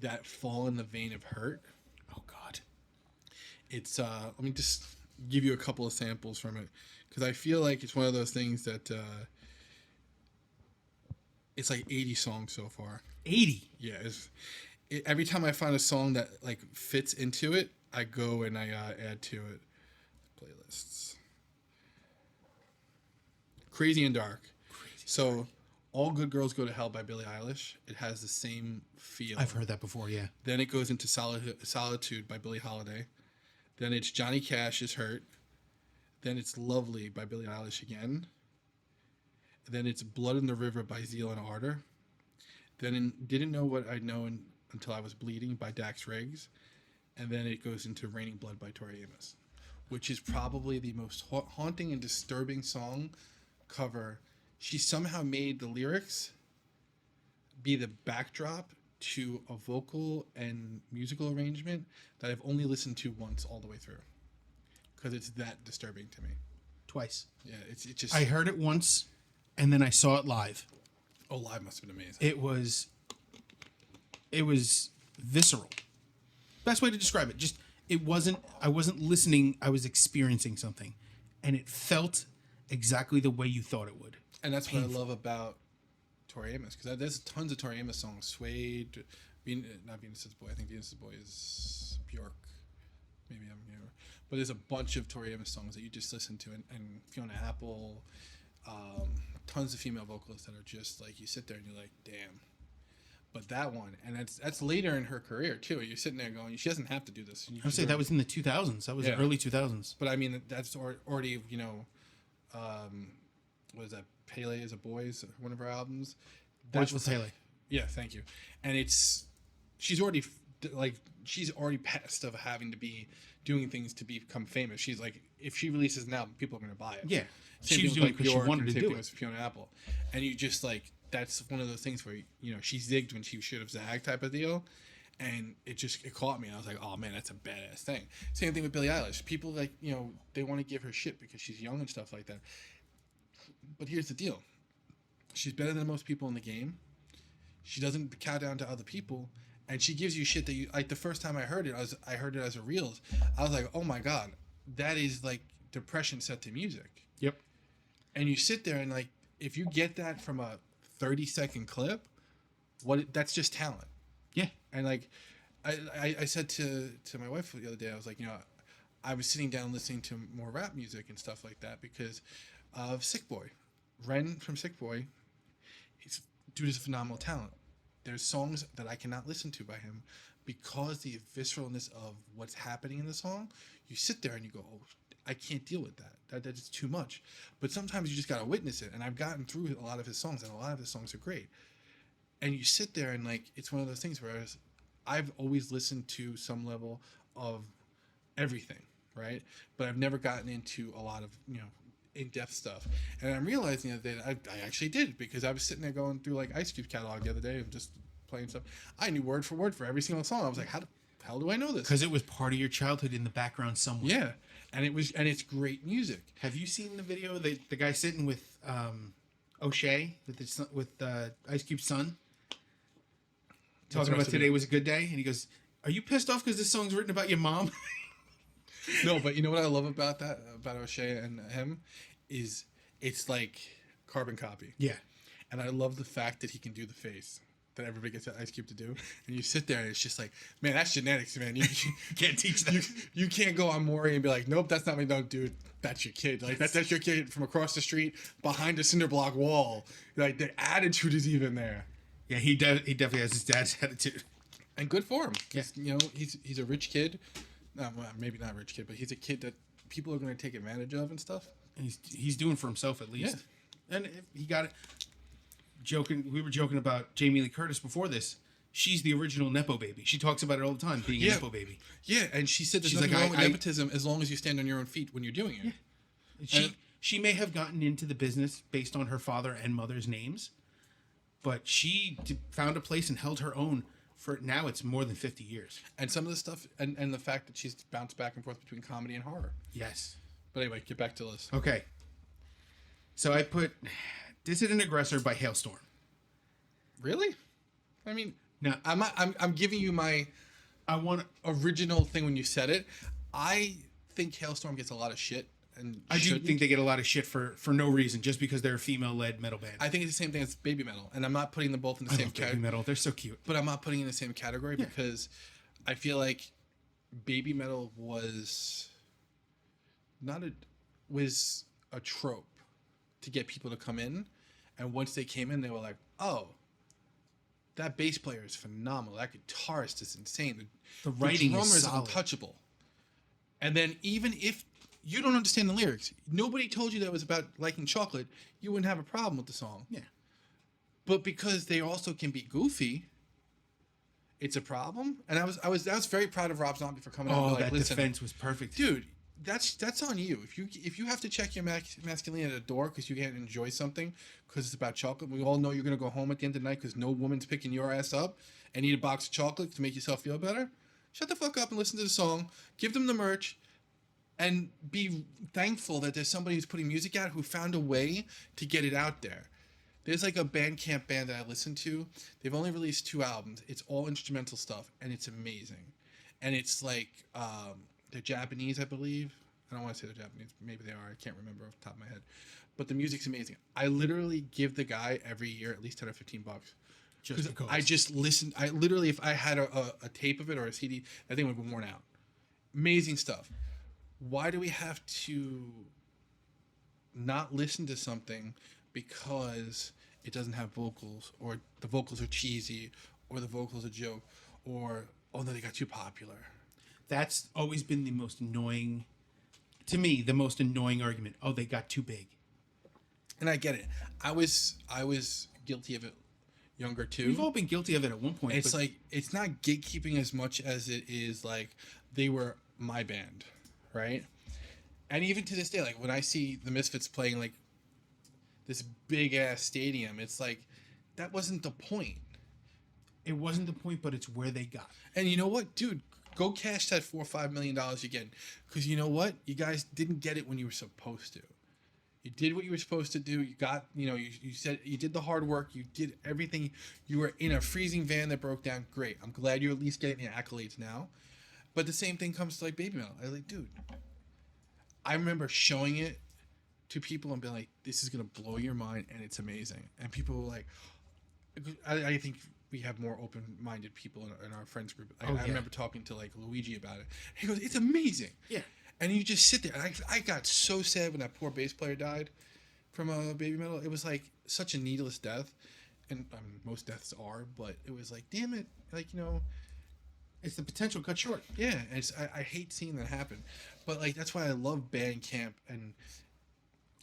that fall in the vein of hurt. Oh God. It's let me just give you a couple of samples from it, because I feel like it's one of those things that it's like 80 songs so far. 80. Yeah, every time I find a song that like fits into it, I go and I add to it. Playlists. Crazy and Dark. So, All Good Girls Go to Hell by Billie Eilish. It has the same feel. I've heard that before. Yeah. Then it goes into Solitude by Billie Holiday. Then it's Johnny Cash's Hurt. Then it's Lovely by Billie Eilish again. Then it's Blood in the River by Zeal and Ardor. Then Didn't Know What I'd Known Until I Was Bleeding by Dax Riggs. And then it goes into Raining Blood by Tori Amos, which is probably the most haunting and disturbing song cover. She somehow made the lyrics be the backdrop to a vocal and musical arrangement that I've only listened to once all the way through, because it's that disturbing to me. Twice. Yeah, it's just. I heard it once, and then I saw it live. Oh, live must have been amazing. It was visceral. Best way to describe it. Just I wasn't listening, I was experiencing something. And it felt exactly the way you thought it would. And that's what I love about Tori Amos, because there's tons of Tori Amos songs. Suede, not Venus's Boy. I think Venus's Boy is Bjork. Maybe I'm here. But there's a bunch of Tori Amos songs that you just listen to, and Fiona Apple, tons of female vocalists that are just like, you sit there and you're like, damn. But that one, and that's later in her career too. You're sitting there going, she doesn't have to do this. I would say that was in the 2000s. That was early 2000s. But I mean, that's already, you know, what is that? Pele is a Boy's, one of her albums. Boys with Pele. Yeah, thank you. And she's already past of having to be doing things to become famous. She's like, if she releases an album, people are going to buy it. Yeah. Same She was thing doing with it because she Bjork, wanted and to same do thing it. with Fiona Apple. And you just like, that's one of those things where, you know, she zigged when she should have zagged type of deal. And it caught me. And I was like, oh man, that's a badass thing. Same thing with Billie Eilish. People like, you know, they want to give her shit because she's young and stuff like that. But here's the deal. She's better than most people in the game. She doesn't cow down to other people. And she gives you shit that you, like the first time I heard it, I heard it as a Reels. I was like, oh my God, that is like depression set to music. Yep. And you sit there and like, if you get that from a 30-second clip, that's just talent. Yeah. And like, I said to my wife the other day, I was like, you know, I was sitting down listening to more rap music and stuff like that because of Sick Boy. Ren from Sick Boy, dude is a phenomenal talent. There's songs that I cannot listen to by him because the visceralness of what's happening in the song, you sit there and you go, oh, I can't deal with that. That's too much. But sometimes you just got to witness it. And I've gotten through a lot of his songs, and a lot of his songs are great. And you sit there and like, it's one of those things where I've always listened to some level of everything, right? But I've never gotten into a lot of, you know, in-depth stuff. And I'm realizing that I actually did, because I was sitting there going through like Ice Cube's catalog the other day and just playing stuff. I knew word for word for every single song. I was like, how the hell do I know this? Because it was part of your childhood in the background somewhere. Yeah. And it's great music. Have you seen the video? The guy sitting with O'Shea with Ice Cube's son, talking about today was a good day, and he goes, "Are you pissed off because this song's written about your mom?" No, but you know what I love about O'Shea and him is it's like carbon copy. Yeah. And I love the fact that he can do the face that everybody gets Ice Cube to do. And you sit there and it's just like, man, that's genetics, man. You Can't teach that. You can't go on Maury and be like, nope, that's not me. No, dude, that's your kid. Like that's your kid from across the street behind a cinder block wall. Like the attitude is even there. Yeah, he definitely has his dad's attitude. And good for him. Yeah. You know, he's a rich kid. No, well, maybe not a rich kid, but he's a kid that people are going to take advantage of and stuff. And he's doing for himself at least. Yeah. And he got it. We were joking about Jamie Lee Curtis before this. She's the original Nepo baby. She talks about it all the time, being a Nepo baby. Yeah, and she said there's nothing wrong with nepotism as long as you stand on your own feet when you're doing it. Yeah. She may have gotten into the business based on her father and mother's names, but she found a place and held her own for now. It's more than 50 years. And some of the stuff, and the fact that she's bounced back and forth between comedy and horror. Yes. But anyway, get back to this. Okay. So I put Dissident Aggressor by Hailstorm. Really? I mean, no, I'm giving you my original thing when you said it. I think Hailstorm gets a lot of shit. And I do think they get a lot of shit for no reason, just because they're a female-led metal band. I think it's the same thing as Baby Metal, and I'm not putting them both in the same category. Baby Metal, they're so cute. But I'm not putting it in the same category because I feel like Baby Metal was a trope to get people to come in, and once they came in, they were like, "Oh, that bass player is phenomenal. That guitarist is insane. The writing drummer is is solid. untouchable." And then even if you don't understand the lyrics, nobody told you that it was about liking chocolate, you wouldn't have a problem with the song. Yeah. But because they also can be goofy, it's a problem. And I was very proud of Rob Zombie for coming out and Oh, like, that listen, defense was perfect. dude, that's on you. If you have to check your masculinity at a door because you can't enjoy something because it's about chocolate, we all know you're gonna go home at the end of the night because no woman's picking your ass up and eat a box of chocolate to make yourself feel better. Shut the fuck up and listen to the song. Give them the merch, and be thankful that there's somebody who's putting music out who found a way to get it out there. There's like a Bandcamp band that I listen to. They've only released 2 albums. It's all instrumental stuff, and it's amazing. And it's like they're Japanese, I believe. I don't want to say they're Japanese. Maybe they are. I can't remember off the top of my head. But the music's amazing. I literally give the guy every year at least 10 or $15. Just because I just listen. I literally, if I had a tape of it or a CD, that thing would be worn out. Amazing stuff. Why do we have to not listen to something because it doesn't have vocals, or the vocals are cheesy, or the vocals are a joke, or oh no, they got too popular? That's always been the most annoying, to me, the most annoying argument. Oh, they got too big. And I get it. I was guilty of it younger too. We've all been guilty of it at one point. It's like, it's not gatekeeping as much as it is like they were my band, right? And even to this day, like when I see the Misfits playing like this big ass stadium, it's like, that wasn't the point. It wasn't the point, but it's where they got. And you know what, dude? Go cash that $4 or $5 million again, because you know what? You guys didn't get it when you were supposed to. You did what you were supposed to do. You got, you said you did the hard work. You did everything. You were in a freezing van that broke down. Great. I'm glad you're at least getting the accolades now. But the same thing comes to like Baby Metal. I was like, dude, I remember showing it to people and being like, this is going to blow your mind and it's amazing. And people were like, I think we have more open-minded people in our friends group. I remember talking to like Luigi about it. He goes, it's amazing. Yeah. And you just sit there. And I got so sad when that poor bass player died from Baby Metal. It was like such a needless death. And most deaths are, but it was like, damn it. Like, it's the potential cut short. Yeah. And I hate seeing that happen. But like, that's why I love Bandcamp. And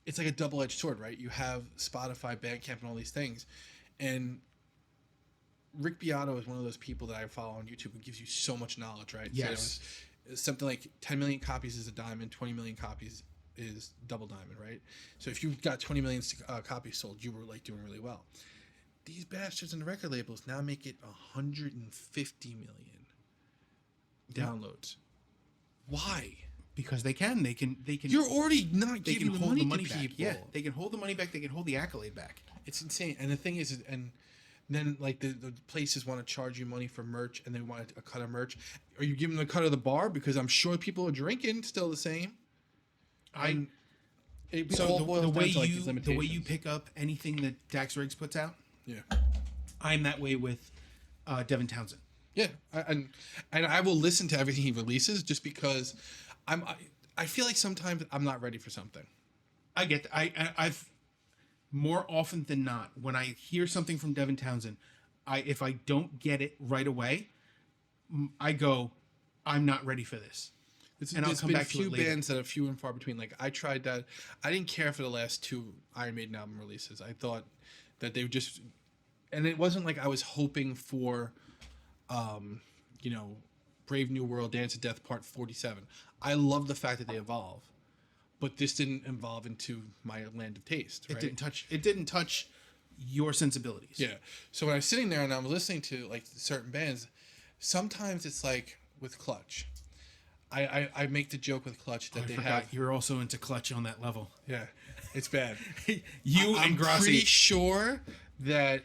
it's like a double-edged sword, right? You have Spotify, Bandcamp, and all these things. And Rick Beato is one of those people that I follow on YouTube who gives you so much knowledge, right? Yes. So something like 10 million copies is a diamond, 20 million copies is double diamond, right? So if you got 20 million copies sold, you were like doing really well. These bastards in the record labels now make it 150 million downloads. Why? Because they can. They can. You're already not they giving can the hold money the money to back. people. Yeah, they can hold the money back. They can hold the accolade back. It's insane. And the thing is, and then like the places want to charge you money for merch, and they want a cut of merch. Are you giving them a cut of the bar? Because I'm sure people are drinking still the same. So the way you pick up anything that Dax Riggs puts out, yeah, I'm that way with Devin Townsend. Yeah, and I will listen to everything he releases just because I feel like sometimes I'm not ready for something. I get that. I've more often than not, when I hear something from Devin Townsend, if I don't get it right away, I go, I'm not ready for this. And I'll come back to it later. There's been a few bands that are few and far between. Like I tried that. I didn't care for the last 2 Iron Maiden album releases. I thought that they were just, and it wasn't like I was hoping for, Brave New World, Dance of Death Part 47. I love the fact that they evolve, but this didn't evolve into my land of taste. Right? It didn't touch your sensibilities. Yeah. So when I was sitting there and I'm listening to like certain bands, sometimes it's like with Clutch. I make the joke with Clutch that they have. You're also into Clutch on that level. Yeah, it's bad. I'm pretty sure that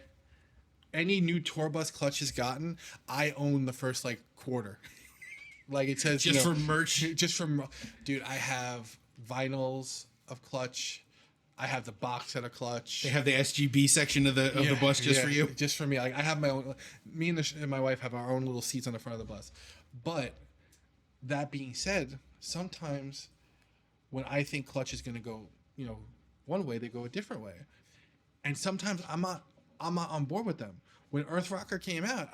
any new tour bus Clutch has gotten, I own the first like quarter. Like it says, for merch. Just for, dude. I have vinyls of Clutch. I have the box set of Clutch. They have the SGB section of the bus just for you. Just for me. Like I have my own. Me and my wife have our own little seats on the front of the bus. But that being said, sometimes when I think Clutch is going to go, one way, they go a different way, and sometimes I'm not on board with them. When Earth Rocker came out,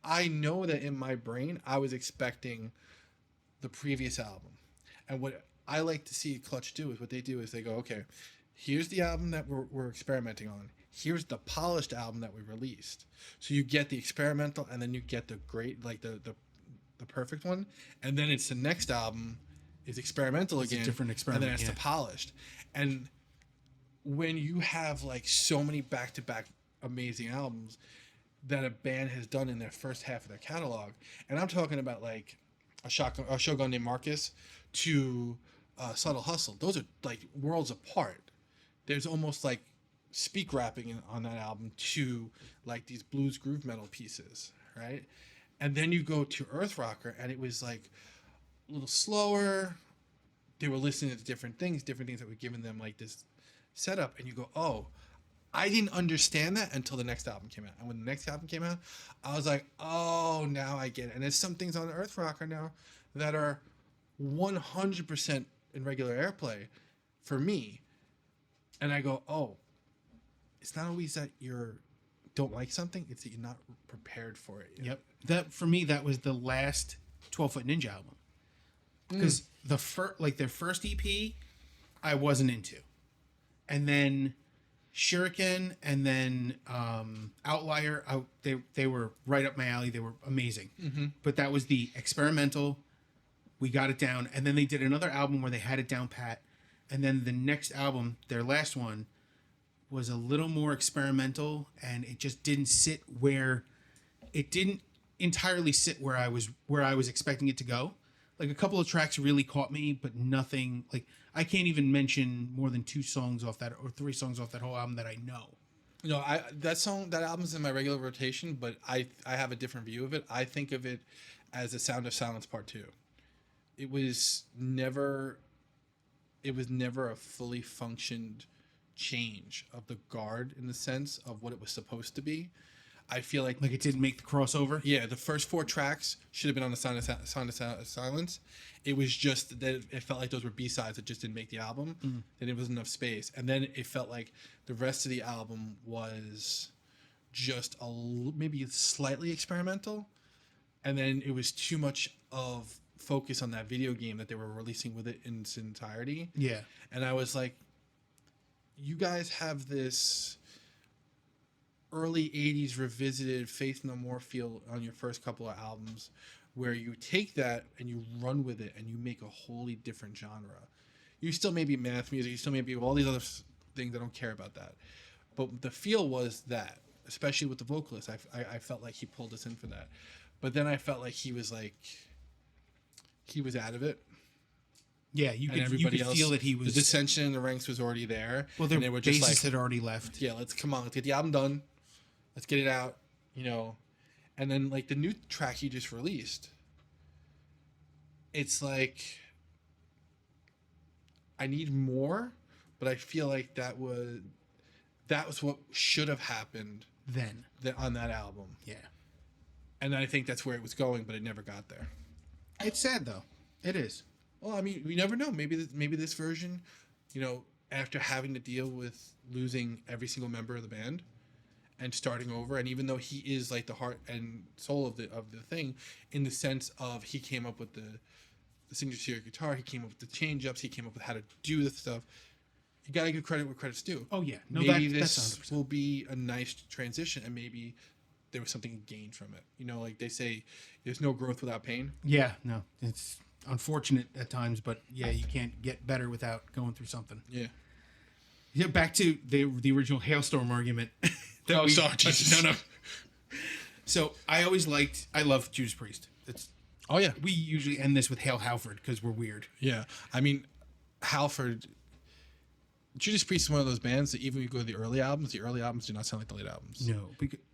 I know that in my brain I was expecting the previous album, and what I like to see Clutch do is what they do is they go, okay, here's the album that we're experimenting on. Here's the polished album that we released. So you get the experimental, and then you get the great, like the perfect one, and then it's the next album is experimental It's a again, different experiment, and then it's yeah. the polished. And when you have like so many back-to-back amazing albums that a band has done in their first half of their catalog, and I'm talking about like a Shogun named Marcus to Subtle Hustle. Those are like worlds apart. There's almost like speak rapping on that album to like these blues groove metal pieces, right? And then you go to Earth Rocker, and it was like a little slower. They were listening to different things that were giving them like this setup, and you go, oh, I didn't understand that until the next album came out. And when the next album came out, I was like, oh, now I get it. And there's some things on Earth Rocker now that are 100% in regular airplay for me. And I go, oh, it's not always that you don't like something, it's that you're not prepared for it yet. Yep. That for me, that was the last 12-Foot Ninja album. Because their first EP, I wasn't into. And then Shuriken and then Outlier, they were right up my alley. They were amazing. Mm-hmm. But that was the experimental. We got it down. And then they did another album where they had it down pat. And then the next album, their last one, was a little more experimental. And it just didn't sit where... It didn't entirely sit where I was expecting it to go. Like, a couple of tracks really caught me, but nothing... Like, I can't even mention more than 2 songs off that, or 3 songs off that whole album that I know. No, that album's in my regular rotation, but I have a different view of it. I think of it as a Sound of Silence Part 2. It was never a fully functioned change of the guard in the sense of what it was supposed to be. I feel like it didn't make the crossover. Yeah, the first 4 tracks should have been on the Sound of Silence. It was just that it felt like those were B-sides that just didn't make the album. Mm. Then it was enough space, and then it felt like the rest of the album was just maybe slightly experimental, and then it was too much of focus on that video game that they were releasing with it in its entirety. Yeah, and I was like, you guys have this early 80s revisited Faith No More feel on your first couple of albums, where you take that and you run with it and you make a wholly different genre. You still may be math music, you still may be all these other things. I don't care about that, but the feel was that, especially with the vocalist, I felt like he pulled us in for that. But then I felt like he was out of it. Yeah, you could feel that he was... The dissension in the ranks was already there. Well, their bassist had already left. Yeah, let's get the album done. Let's get it out, And then, like, the new track he just released, it's like, I need more, but I feel like that was what should have happened then on that album. Yeah. And I think that's where it was going, but it never got there. It's sad, though. It is. Well, I mean, we never know. Maybe this version, after having to deal with losing every single member of the band and starting over, and even though he is like the heart and soul of the thing, in the sense of he came up with the signature guitar, he came up with the change ups, he came up with how to do this stuff. You gotta give credit where credit's due. Oh yeah, no, maybe this will be a nice transition, and maybe there was something gained from it. Like they say, there's no growth without pain. Yeah, no, it's unfortunate at times, but yeah, you can't get better without going through something. Yeah. Yeah, back to the original Hailstorm argument. Sorry, Jesus. No. So I love Judas Priest. Oh yeah. We usually end this with Hail Halford because we're weird. Yeah, I mean, Halford. Judas Priest is one of those bands that even if you go to the early albums do not sound like the late albums. No,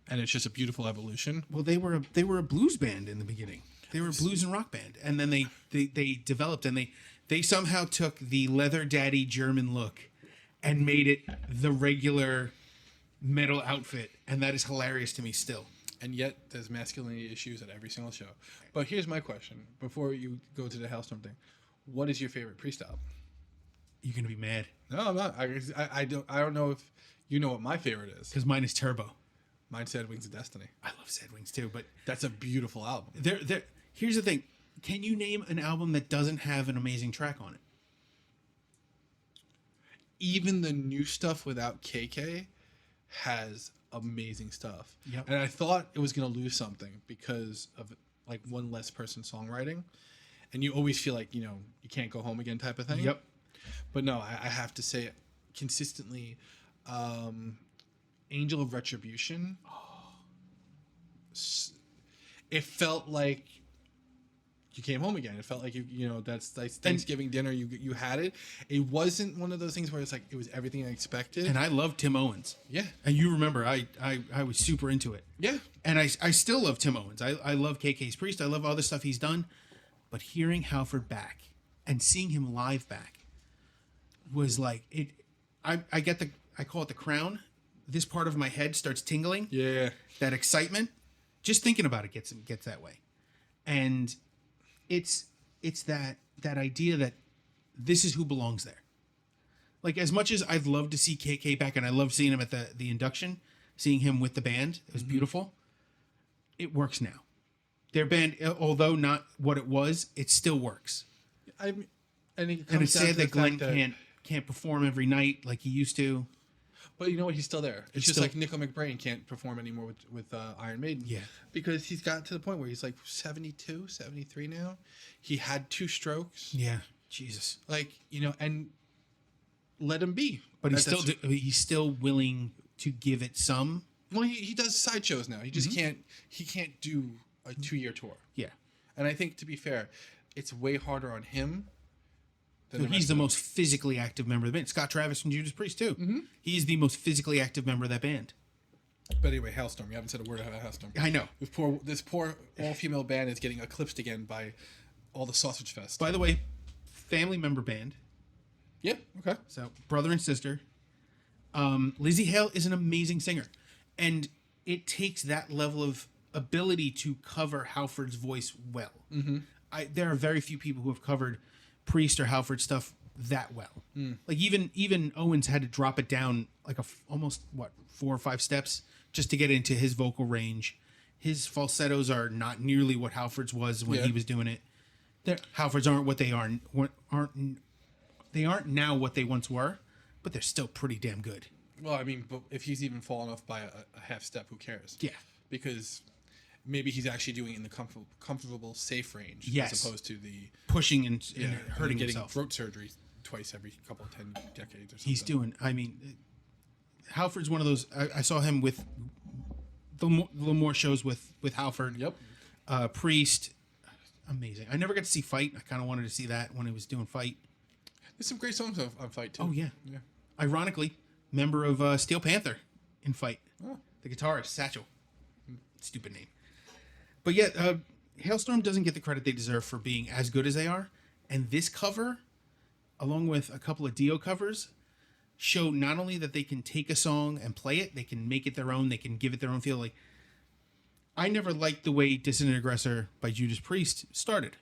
and it's just a beautiful evolution. Well, they were a blues band in the beginning. They were a blues and rock band, and then they developed, and they somehow took the leather daddy German look and made it the regular metal outfit, and that is hilarious to me still. And yet, there's masculinity issues at every single show. But here's my question: before you go to the Hailstorm thing, what is your favorite Priest album? You're gonna be mad. No, I'm not. I don't know if you know what my favorite is. Because mine is Turbo. Mine's Sad Wings of Destiny. I love Sad Wings too, but that's a beautiful album. Here's the thing: can you name an album that doesn't have an amazing track on it? Even the new stuff without KK has amazing stuff. Yep. And I thought it was going to lose something because of like one less person songwriting. And you always feel like, you can't go home again type of thing. Yep. But no, I have to say consistently, Angel of Retribution. It felt like you came home again. It felt like you know that's like Thanksgiving dinner. You had it. It wasn't one of those things where it's like it was everything I expected. And I love Tim Owens. Yeah. And you remember I was super into it. Yeah. And I still love Tim Owens. I love KK's Priest. I love all the stuff he's done. But hearing Halford back and seeing him live back was like it. I get I call it the crown. This part of my head starts tingling. Yeah. That excitement. Just thinking about it gets that way. And it's that idea that this is who belongs there. Like, as much as I'd love to see KK back, and I love seeing him at the induction, seeing him with the band, it was beautiful. It works now. Their band, although not what it was, it still works. And it's sad that Glenn can't perform every night like he used to. But you know what? He's still there. It's just still, like Nickel McBrain can't perform anymore with Iron Maiden. Yeah. Because he's gotten to the point where he's like 72, 73 now. He had 2 strokes. Yeah. Jesus. Like, you know, and let him be. But he's still willing to give it some. Well, he does sideshows now. He just can't do a 2-year tour. Yeah. And I think, to be fair, it's way harder on him. He's the most physically active member of the band. Scott Travis from Judas Priest, too. Mm-hmm. He's the most physically active member of that band. But anyway, Hailstorm. You haven't said a word about Hailstorm. I know. This poor all-female band is getting eclipsed again by all the Sausage Fest. By the way, family member band. Yeah, okay. So, brother and sister. Lizzie Hale is an amazing singer. And it takes that level of ability to cover Halford's voice well. Mm-hmm. There are very few people who have covered Priest or Halford stuff that well. Like even Owens had to drop it down like almost 4 or 5 steps just to get into his vocal range. His falsettos are not nearly what Halford's was when he was doing it. Halford's aren't what they aren't now what they once were, but they're still pretty damn good. Well, I mean, but if he's even fallen off by a half step, who cares? Yeah, because maybe he's actually doing it in the comfortable, safe range, as opposed to the pushing and hurting getting himself. Throat surgery twice every couple of 10 decades or something. He's doing. I mean, Halford's one of those. I saw him with the more shows with Halford. Yep. Priest, amazing. I never got to see Fight. I kind of wanted to see that when he was doing Fight. There's some great songs on Fight too. Oh yeah. Ironically, member of Steel Panther in Fight. Oh. The guitarist Satchel. Stupid name. But yeah, Hailstorm doesn't get the credit they deserve for being as good as they are. And this cover, along with a couple of Dio covers, show not only that they can take a song and play it, they can make it their own, they can give it their own feel. Like, I never liked the way Dissident Aggressor by Judas Priest started.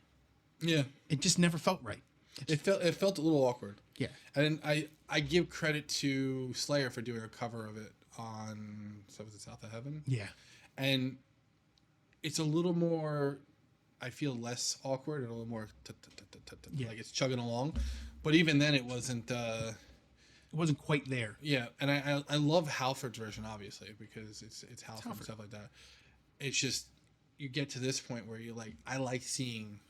Yeah. It just never felt right. It felt a little awkward. Yeah. And I give credit to Slayer for doing a cover of it on South of Heaven. Yeah. And it's a little more, I feel, less awkward and a little more like it's chugging along. But even then, it wasn't quite there. Yeah, and I love Halford's version, obviously, because it's Halford and stuff like that. It's just, you get to this point where you're like, I like seeing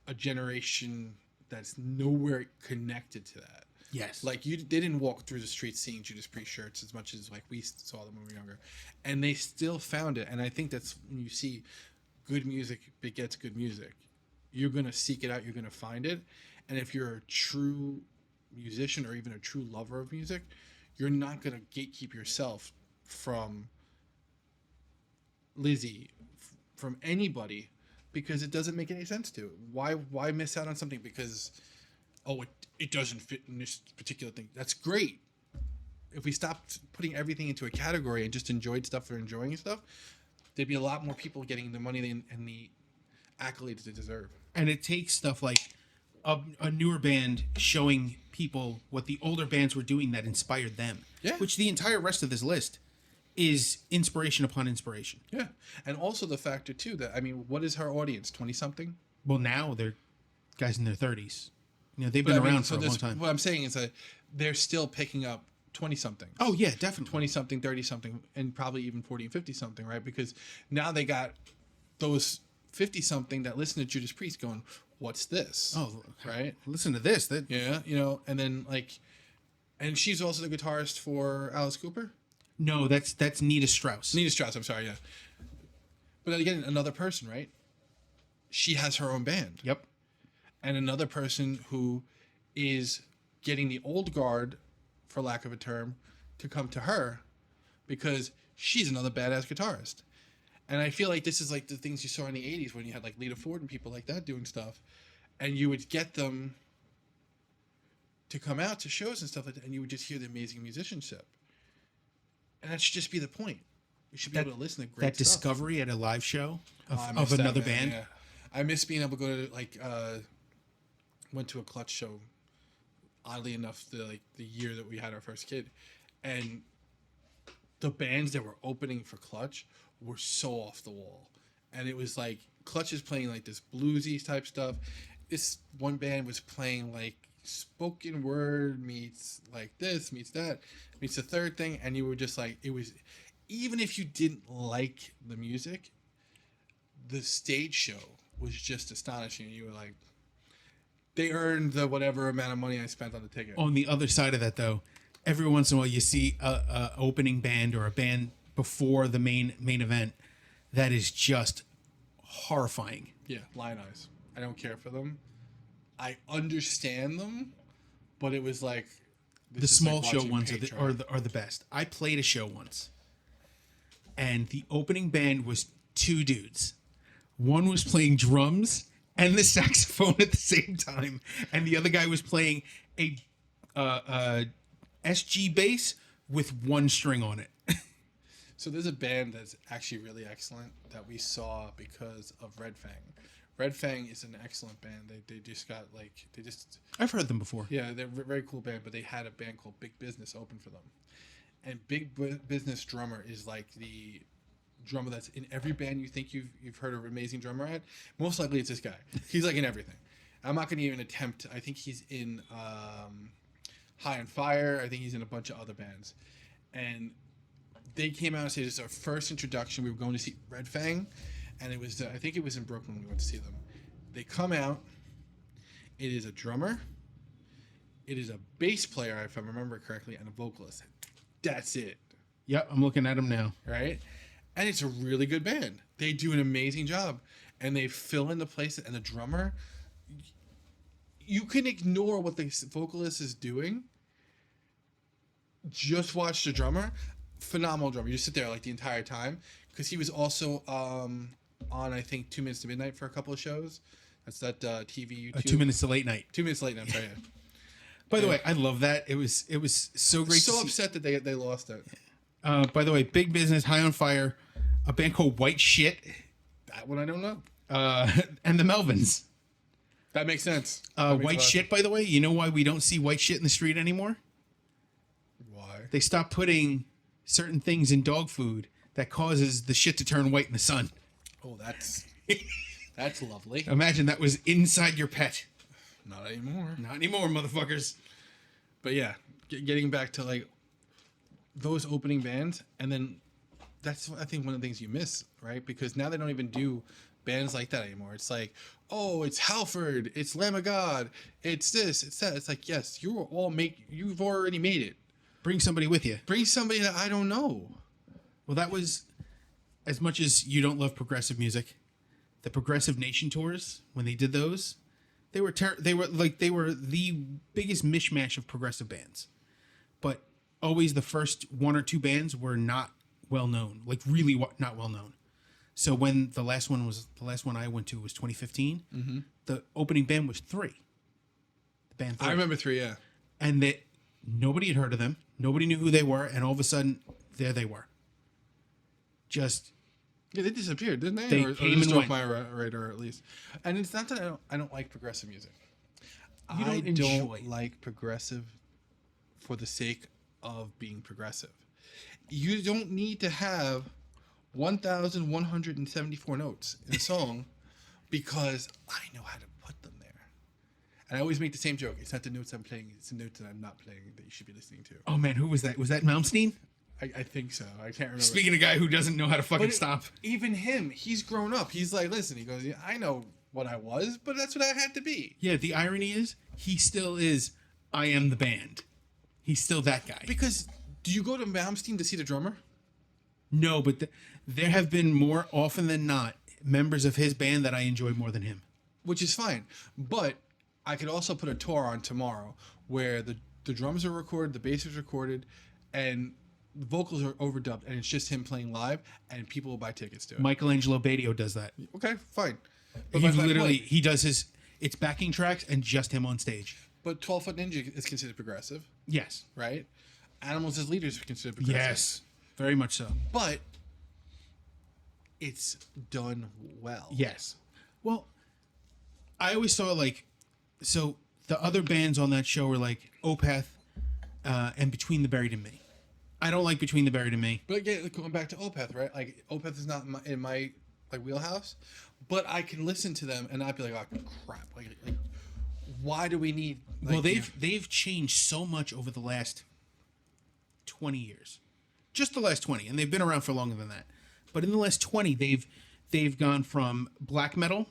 a generation that's nowhere connected to that. Yes. Like, they didn't walk through the streets seeing Judas Priest shirts as much as like we saw them when we were younger, and they still found it. And I think that's when you see good music begets good music. You're gonna seek it out. You're gonna find it. And if you're a true musician or even a true lover of music, you're not gonna gatekeep yourself from Lizzie, from anybody, because it doesn't make any sense to. Why miss out on something because it doesn't fit in this particular thing? That's great. If we stopped putting everything into a category and just enjoyed stuff for enjoying stuff, there'd be a lot more people getting the money and the accolades they deserve. And it takes stuff like a newer band showing people what the older bands were doing that inspired them. Yeah. Which the entire rest of this list is inspiration upon inspiration. Yeah. And also the factor, too, that, I mean, what is her audience? 20-something? Well, now they're guys in their 30s. You know, they've been around for a long time. What I'm saying is that they're still picking up 20-something. Oh, yeah, definitely. 20-something, 30-something, and probably even 40 and 50-something, right? Because now they got those 50-something that listen to Judas Priest going, what's this? Oh, right. Listen to this. That Yeah, you know, and then like, and she's also the guitarist for Alice Cooper. no, that's Nita Strauss. Nina Strauss, I'm sorry, yeah. But again, another person, right? She has her own band. Yep. And another person who is getting the old guard, for lack of a term, to come to her because she's another badass guitarist. And I feel like this is like the things you saw in the 80s when you had like Lita Ford and people like that doing stuff. And you would get them to come out to shows and stuff like that, and you would just hear the amazing musicianship. And that should just be the point. You should be able to listen to great That stuff. discovery at a live show I of miss that, another man, band. yeah. I miss being able to go to like went to a Clutch show. Oddly enough, the year that we had our first kid, and the bands that were opening for Clutch were so off the wall, and it was like Clutch is playing like this bluesy type stuff. This one band was playing like spoken word meets like this meets that meets the third thing, and you were just like, it was, even if you didn't like the music, the stage show was just astonishing. You were like, they earned the whatever amount of money I spent on the ticket. On the other side of that, though, every once in a while you see a opening band or a band before the main event that is just horrifying. Yeah, Lion Eyes. I don't care for them. I understand them, but it was like The small show ones are the best. I played a show once, and the opening band was two dudes. One was playing drums and the saxophone at the same time, and the other guy was playing a SG bass with one string on it. So there's a band that's actually really excellent that we saw because of Red Fang. Red Fang is an excellent band. They just got like, I've heard them before. yeah, they're a very cool band, but they had a band called Big Business open for them. And Business drummer is like the drummer that's in every band you think you've heard of an amazing drummer at. Most likely it's this guy. He's like in everything. I'm not going to even attempt. I think he's in High on Fire. I think he's in a bunch of other bands. And they came out and said, this is our first introduction. We were going to see Red Fang. And it was, I think it was in Brooklyn we went to see them. They come out. It is a drummer. It is a bass player, if I remember correctly, and a vocalist. That's it. Yep, I'm looking at them now. Right? And it's a really good band. They do an amazing job. And they fill in the places. And the drummer, you can ignore what the vocalist is doing. Just watch the drummer. Phenomenal drummer. You just sit there like the entire time. Because he was also on, I think, 2 Minutes to Midnight for a couple of shows. That's that TV YouTube. 2 Minutes to Late Night. 2 Minutes Late Night. Sorry. Yeah. By the way, I love that. It was so great. So upset that they lost it. By the way, Big Business, High on Fire, a band called White Shit, That one I don't know. and the Melvins. That makes sense. White Shit, by the way, you know why we don't see white shit in the street anymore? Why? They stopped putting certain things in dog food that causes the shit to turn white in the sun. Oh, that's lovely. Imagine that was inside your pet. Not anymore. Not anymore, motherfuckers. But yeah, getting back to like those opening bands, and then that's I think one of the things you miss, right? Because now they don't even do bands like that anymore. It's like, oh, it's Halford, it's Lamb of God, it's this, it's that. It's like, yes, you've already made it. Bring somebody with you. Bring somebody that I don't know. Well, that was, as much as you don't love progressive music, the Progressive Nation tours, when they did those, they were the biggest mishmash of progressive bands. But always the first one or two bands were not well known, like really not well known. So when the last one I went to was 2015, the opening band was Three. The band Three. I remember Three, yeah. And that nobody had heard of them. Nobody knew who they were, and all of a sudden, there they were. Just yeah, they disappeared, didn't they? They or came just and off went. my radar at least. And it's not that I don't like progressive music. You I don't enjoy. don't like progressive for the sake of being progressive. You don't need to have 1,174 notes in a song because I know how to put them there. And I always make the same joke. It's not the notes I'm playing, it's the notes that I'm not playing that you should be listening to. Oh man, who was that? Was that Malmsteen? I think so. I can't remember. Speaking of a guy who doesn't know how to fucking But stop. even him, he's grown up. He's like, listen, he goes, yeah, I know what I was, but that's what I had to be. Yeah, the irony is he still is I am the band. He's still that guy. Because do you go to Malmsteen to see the drummer? No, but there have been more often than not members of his band that I enjoy more than him. Which is fine. But I could also put a tour on tomorrow where the drums are recorded, the bass is recorded, and the vocals are overdubbed, and it's just him playing live, and people will buy tickets to it. Michelangelo Badio does that. Okay, fine. But He does his, it's backing tracks and just him on stage. But 12 Foot Ninja is considered progressive, Yes. right? Animals as Leaders are considered progressive. Yes. Very much so. But it's done well. Yes. Well, I always saw so the other bands on that show were like Opeth and Between the Buried and Me. I don't like Between the Buried and Me. But again, going back to Opeth, right? Like Opeth is not in my wheelhouse, but I can listen to them and not be like, oh crap, like why do we need? Well, they've changed so much over the last 20 years, just the last 20, and they've been around for longer than that. But in the last 20, they've gone from black metal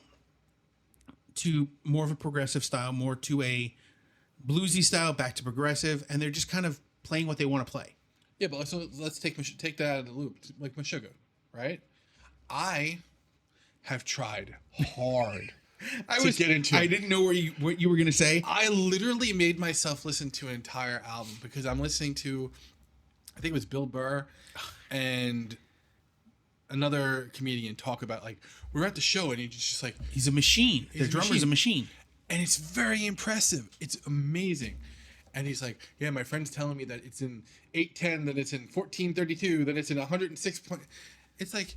to more of a progressive style, more to a bluesy style, back to progressive, and they're just kind of playing what they want to play. Yeah, but let's take that out of the loop, like Meshuggah, right? I have tried hard to get into it. I didn't know what you were going to say. I literally made myself listen to an entire album because I'm listening to, I think it was Bill Burr and another comedian talk about, like, we were at the show and he's just like, he's a machine. The drummer's a machine. And it's very impressive. It's amazing. And he's like, yeah, my friend's telling me that it's in 810, that it's in 1432, that it's in 106 point. It's like,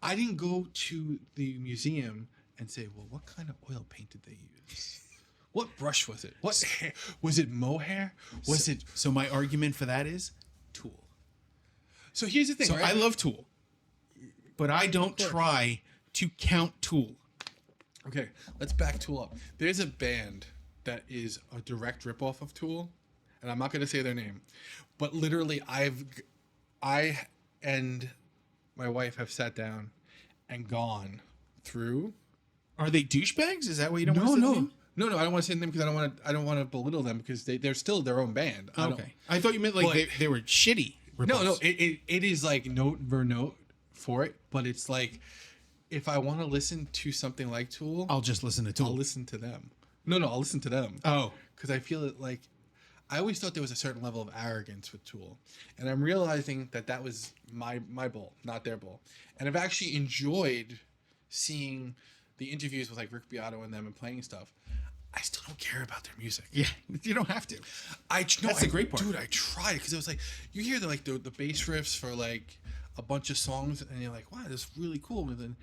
I didn't go to the museum and say, well, what kind of oil paint did they use? What brush was it? What hair? Was it mohair? So my argument for that is Tool. So here's the thing, So right? I love Tool, but I don't try to count Tool. Okay, let's back Tool up. There's a band that is a direct ripoff of Tool, and I'm not going to say their name, but literally I and my wife have sat down and gone through. Are they douchebags? Is that what you don't want to say? No. the name? No, I don't want to say them because I don't want to belittle them because they're still their own band. Okay. I thought you meant like they were shitty. No, it is like note for note for it, but it's like if I want to listen to something like Tool, I'll just listen to Tool. I'll listen to them. No, I'll listen to them. Oh. Because I feel it like I always thought there was a certain level of arrogance with Tool, and I'm realizing that was my bowl, not their bowl. And I've actually enjoyed seeing the interviews with like Rick Beato and them and playing stuff. I still don't care about their music. Yeah, you don't have to. That's the great part, dude. I tried because it was like you hear the bass riffs for like a bunch of songs, and you're like, wow, this is really cool. And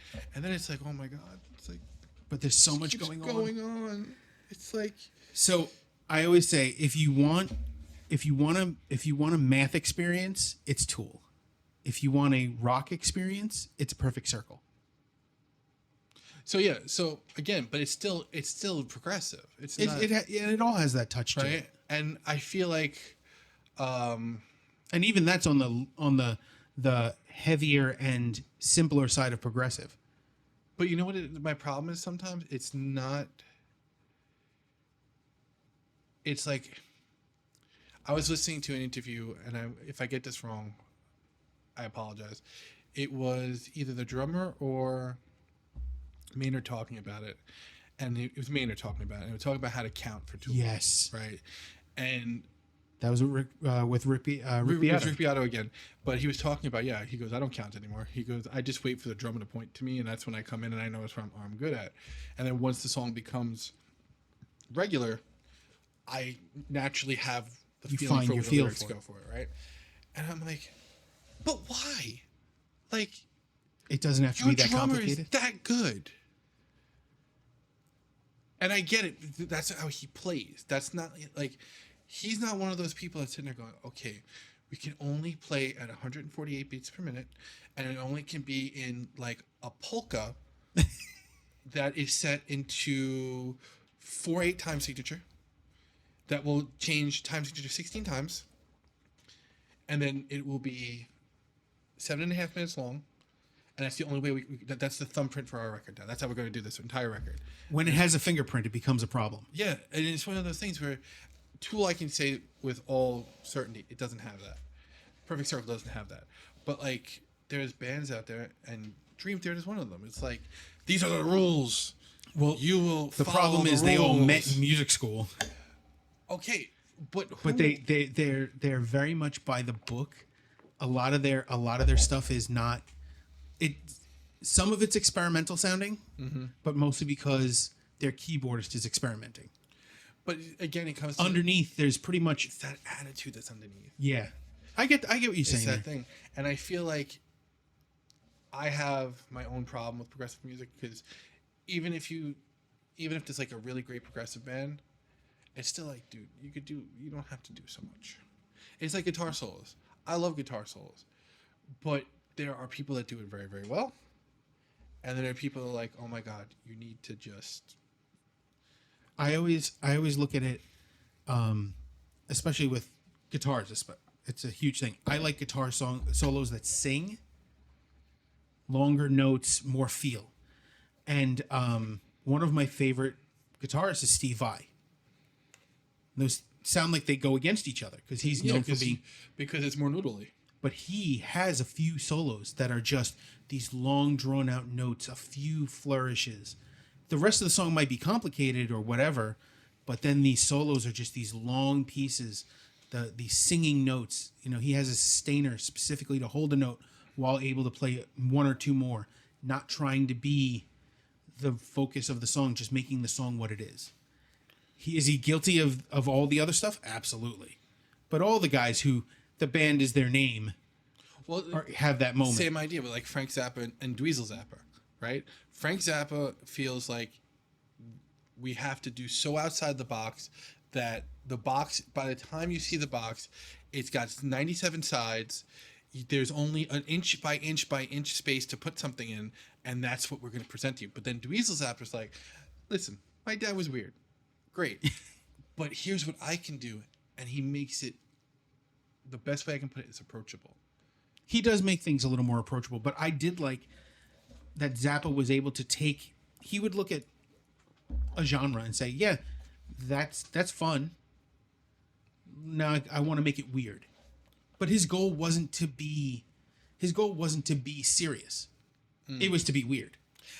then it's like, oh my god, it's like, but there's so much going on. It's like, so I always say if you want a math experience, it's Tool. If you want a rock experience, it's Perfect Circle. So yeah, so again, but it's still progressive. It's not, it all has that touch to right? it. And I feel like, and even that's on the heavier and simpler side of progressive. But you know what my problem is sometimes? It's not. It's like, I was listening to an interview, and if I get this wrong, I apologize. It was either the drummer or Maynard talking about it, and it was Maynard talking about it. And it was talking about how to count for Tool. Yes, right. And that was with Rick Beato again. But he was talking about, he goes, I don't count anymore. He goes, I just wait for the drummer to point to me, and that's when I come in and I know it's what I'm good at. And then once the song becomes regular, I naturally have the feeling for what the lyrics go for it, right? And I'm like, but why? Like, it doesn't have to be that complicated. Your drummer is that good. And I get it. That's how he plays. That's not like, he's not one of those people that's sitting there going, okay, we can only play at 148 beats per minute, and it only can be in like a polka that is set into 4/8 time signature that will change time signature 16 times, and then it will be 7.5 minutes long, And that's the only way that's the thumbprint for our record now. That's how we're going to do this entire record. When it has a fingerprint, it becomes a problem. Yeah, and it's one of those things where Tool, I can say with all certainty, it doesn't have that. Perfect Circle doesn't have that. But like, there's bands out there, and Dream Theater is one of them. It's like, these are the rules. Well, you will. The problem is they all met in music school. Okay, but they're very much by the book. A lot of their stuff is not. It some of it's experimental sounding, but mostly because their keyboardist is experimenting. But again, it comes to underneath. There's pretty much it's that attitude that's underneath. Yeah, I get what you're saying. It's that thing, and I feel like I have my own problem with progressive music because even if there's like a really great progressive band, it's still like, dude, you don't have to do so much. It's like guitar solos. I love guitar solos, but there are people that do it very, very well. And then there are people that are like, oh my God, you need to just. I always look at it, especially with guitars. It's a huge thing. I like guitar solos that sing, longer notes, more feel. And one of my favorite guitarists is Steve Vai. Those sound like they go against each other because he's known for being because it's more noodly. But he has a few solos that are just these long drawn out notes, a few flourishes. The rest of the song might be complicated or whatever, but then these solos are just these long pieces, these singing notes. You know, he has a sustainer specifically to hold a note while able to play one or two more, not trying to be the focus of the song, just making the song what it is. Is he guilty of all the other stuff? Absolutely. But all the guys who the band is their name have that moment. Same idea, but like Frank Zappa and Dweezil Zappa, right? Frank Zappa feels like we have to do so outside the box that the box, by the time you see the box, it's got 97 sides. There's only an inch by inch space to put something in, and that's what we're going to present to you. But then Dweezil Zappa's like, listen, my dad was weird. Great. But here's what I can do. And he makes it, the best way I can put it is approachable. He does make things a little more approachable, but I did like that Zappa was able to take, he would look at a genre and say, yeah, that's fun. Now I want to make it weird. But his goal wasn't to be serious. It was to be weird.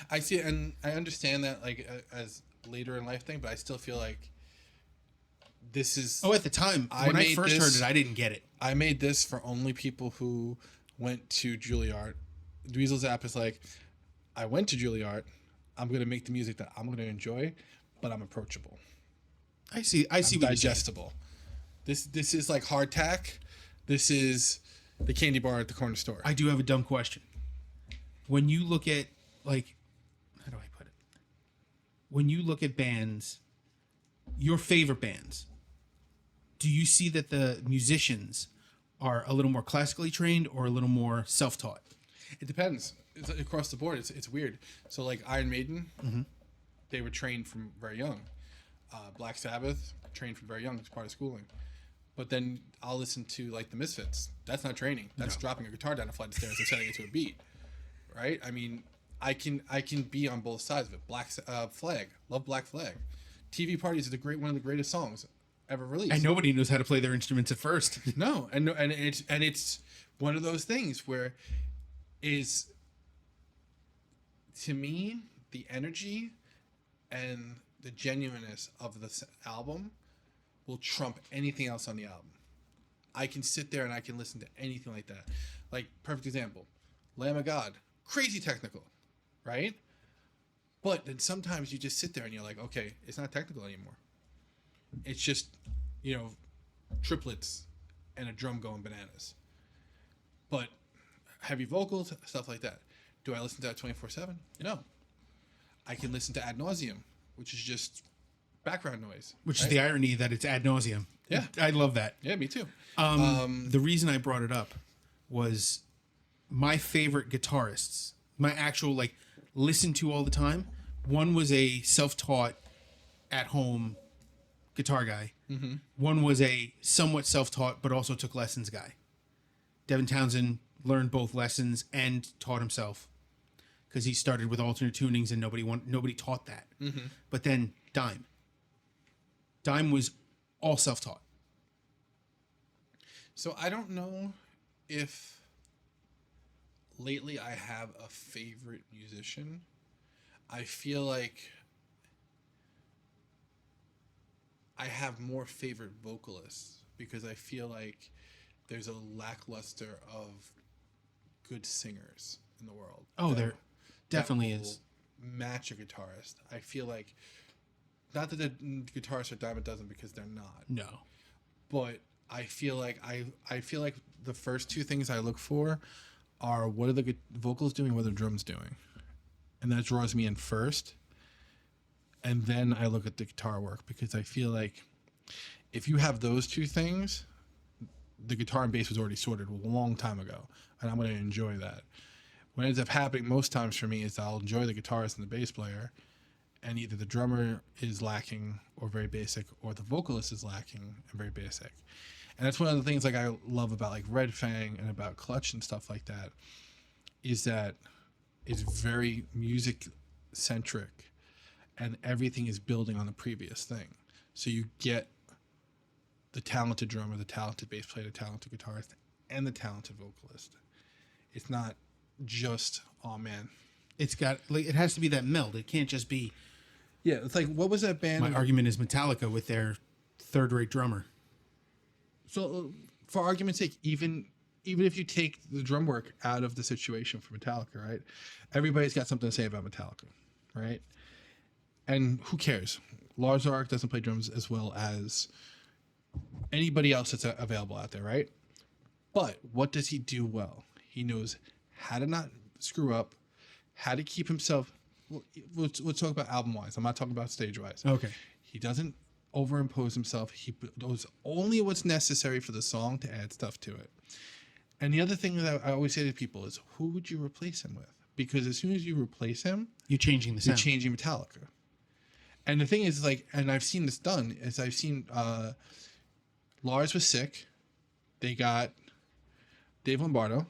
I see, and I understand that like as later in life thing, but I still feel like this is. Oh, at the time when I first heard it, I didn't get it. I made this for only people who went to Juilliard. Dweezil Zapp is like, I went to Juilliard. I'm going to make the music that I'm going to enjoy, but I'm approachable. I see. I'm digestible. This is like hardtack. This is the candy bar at the corner store. I do have a dumb question. When you look at, like, how do I put it? When you look at bands, your favorite bands, do you see that the musicians are a little more classically trained or a little more self-taught? It depends. It's across the board. It's weird. So like Iron Maiden, they were trained from very young. Black Sabbath, trained from very young. It's part of schooling. But then I'll listen to like the Misfits. That's not training. That's dropping a guitar down a flight of stairs and setting it to a beat, right? I mean, I can be on both sides of it. Black Flag, love Black Flag. TV Parties is one of the greatest songs ever released. And nobody knows how to play their instruments at first. No, and it's one of those things where is, to me, the energy and the genuineness of this album will trump anything else on the album. I can sit there and I can listen to anything like that. Like, perfect example, Lamb of God, crazy technical, right? But then sometimes you just sit there and you're like, okay, it's not technical anymore. It's just, triplets and a drum going bananas. But heavy vocals, stuff like that. Do I listen to that 24/7? No. I can listen to Ad Nauseum, which is just background noise. Which is the irony that it's ad nauseum. Yeah. I love that. Yeah, me too. The reason I brought it up was my favorite guitarists, my actual, like, listen to all the time. One was a self-taught, at-home guitar guy. Mm-hmm. One was a somewhat self-taught, but also took lessons guy. Devin Townsend learned both lessons and taught himself. because he started with alternate tunings and nobody taught that. But then Dime was all self-taught. So I don't know if lately I have a favorite musician. I feel like I have more favorite vocalists because I feel like there's a lackluster of good singers in the world. Oh, there definitely is. Match a guitarist. I feel like, not that the guitarists are dime a dozen because they're not. No. But I feel like the first two things I look for are what are the vocals doing, what are the drums doing, and that draws me in first. And then I look at the guitar work because I feel like if you have those two things, the guitar and bass was already sorted a long time ago, and I'm going to enjoy that. What ends up happening most times for me is I'll enjoy the guitarist and the bass player, and either the drummer is lacking or very basic, or the vocalist is lacking and very basic. And that's one of the things like I love about like Red Fang and about Clutch and stuff like that, is that it's very music centric, and everything is building on the previous thing. So you get the talented drummer, the talented bass player, the talented guitarist, and the talented vocalist. It's not just, oh man. It's got, like, it has to be that meld. It can't just be. Yeah, it's like, what was that band? My argument is Metallica with their third-rate drummer. So, for argument's sake, even if you take the drum work out of the situation for Metallica, right? Everybody's got something to say about Metallica, right? And who cares? Lars Ulrich doesn't play drums as well as anybody else that's available out there, right? But what does he do well? He knows how to not screw up, how to keep himself. Let's talk about album-wise. I'm not talking about stage-wise. Okay. He doesn't overimpose himself. He does only what's necessary for the song to add stuff to it. And the other thing that I always say to people is, who would you replace him with? Because as soon as you replace him, you're changing the sound. You're changing Metallica. And the thing is, like, and I've seen this done, is I've seen Lars was sick. They got Dave Lombardo.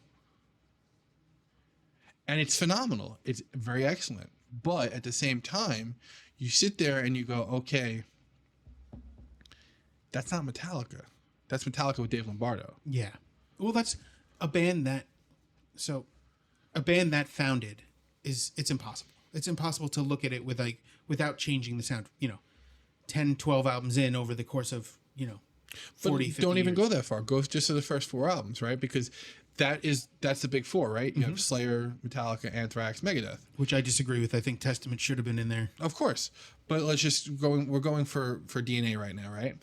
And it's phenomenal. It's very excellent. But at the same time, you sit there and you go, okay, that's not Metallica. That's Metallica with Dave Lombardo. Yeah. Well, that's a band that, founded it's impossible. It's impossible to look at it without changing the sound, 10, 12 albums in over the course of, 40, 50 don't even years. go that far. Go just to the first four albums, right? Because that's the big four, right? You have Slayer, Metallica, Anthrax, Megadeth. Which I disagree with. I think Testament should have been in there. Of course. But we're going for DNA right now, right?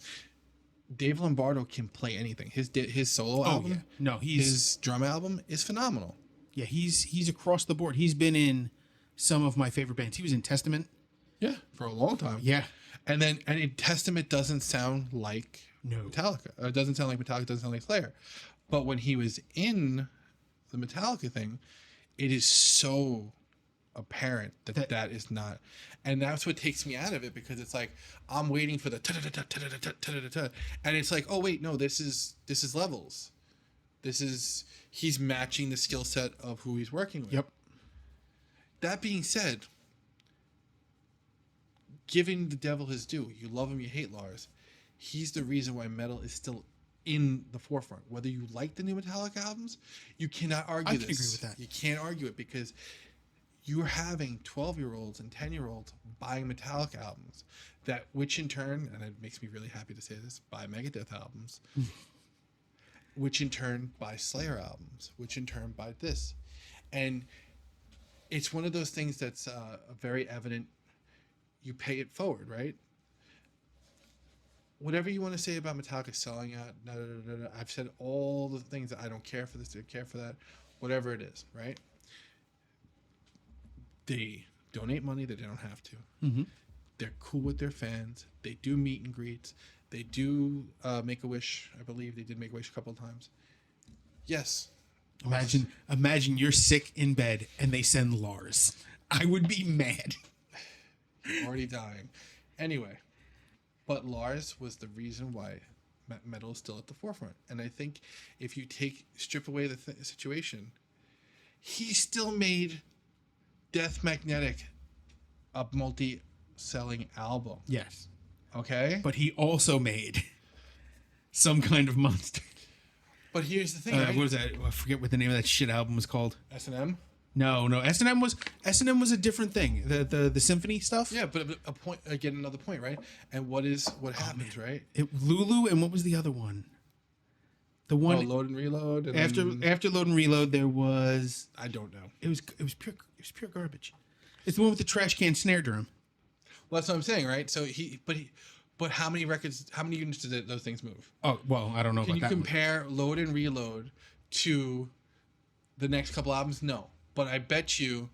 Dave Lombardo can play anything. His solo album, yeah. No, his drum album is phenomenal. Yeah, he's across the board. He's been in some of my favorite bands. He was in Testament. Yeah, for a long time. Yeah. And in Testament doesn't sound like Metallica. It doesn't sound like Metallica, doesn't sound like Slayer. But when he was in the Metallica thing, it is so apparent that is not. And that's what takes me out of it, because it's like I'm waiting for the ta-da-da-da-ta-da-da-ta-da-da-ta, and it's like, oh wait, no, this is levels. He's matching the skill set of who he's working with. Yep. That being said, giving the devil his due, you love him, you hate Lars. He's the reason why metal is still in the forefront. Whether you like the new Metallica albums, you cannot argue this. I can agree with that. You can't argue it, because you're having 12-year-olds and 10-year-olds buying Metallica albums, which in turn, and it makes me really happy to say this, buy Megadeth albums, which in turn buy Slayer albums, which in turn buy this. And it's one of those things that's very evident. You pay it forward, right? Whatever you want to say about Metallica selling out, I've said all the things that I don't care for this, I care for that, whatever it is, right? They donate money that they don't have to. Mm-hmm. They're cool with their fans. They do meet and greets. They do Make-A-Wish. I believe they did Make-A-Wish a couple of times. Yes. Imagine you're sick in bed and they send Lars. I would be mad. Already dying. Anyway, but Lars was the reason why metal is still at the forefront. And I think if you strip away the situation, he still made Death Magnetic a multi-selling album. Yes. Okay? But he also made Some Kind of Monster. But here's the thing, right? What was that? I forget what the name of that shit album was called. S&M? No. S&M was a different thing. The symphony stuff. Yeah, but a point again, another point, right? And what happens, right? Lulu, and what was the other one? The one Load and Reload. And after Load and Reload, there was. I don't know. It was pure garbage. It's the one with the trash can snare drum. Well, that's what I'm saying, right? So but how many records? How many units did those things move? Oh well, I don't know. Can about you that compare Load and Reload to the next couple albums? No, but I bet you.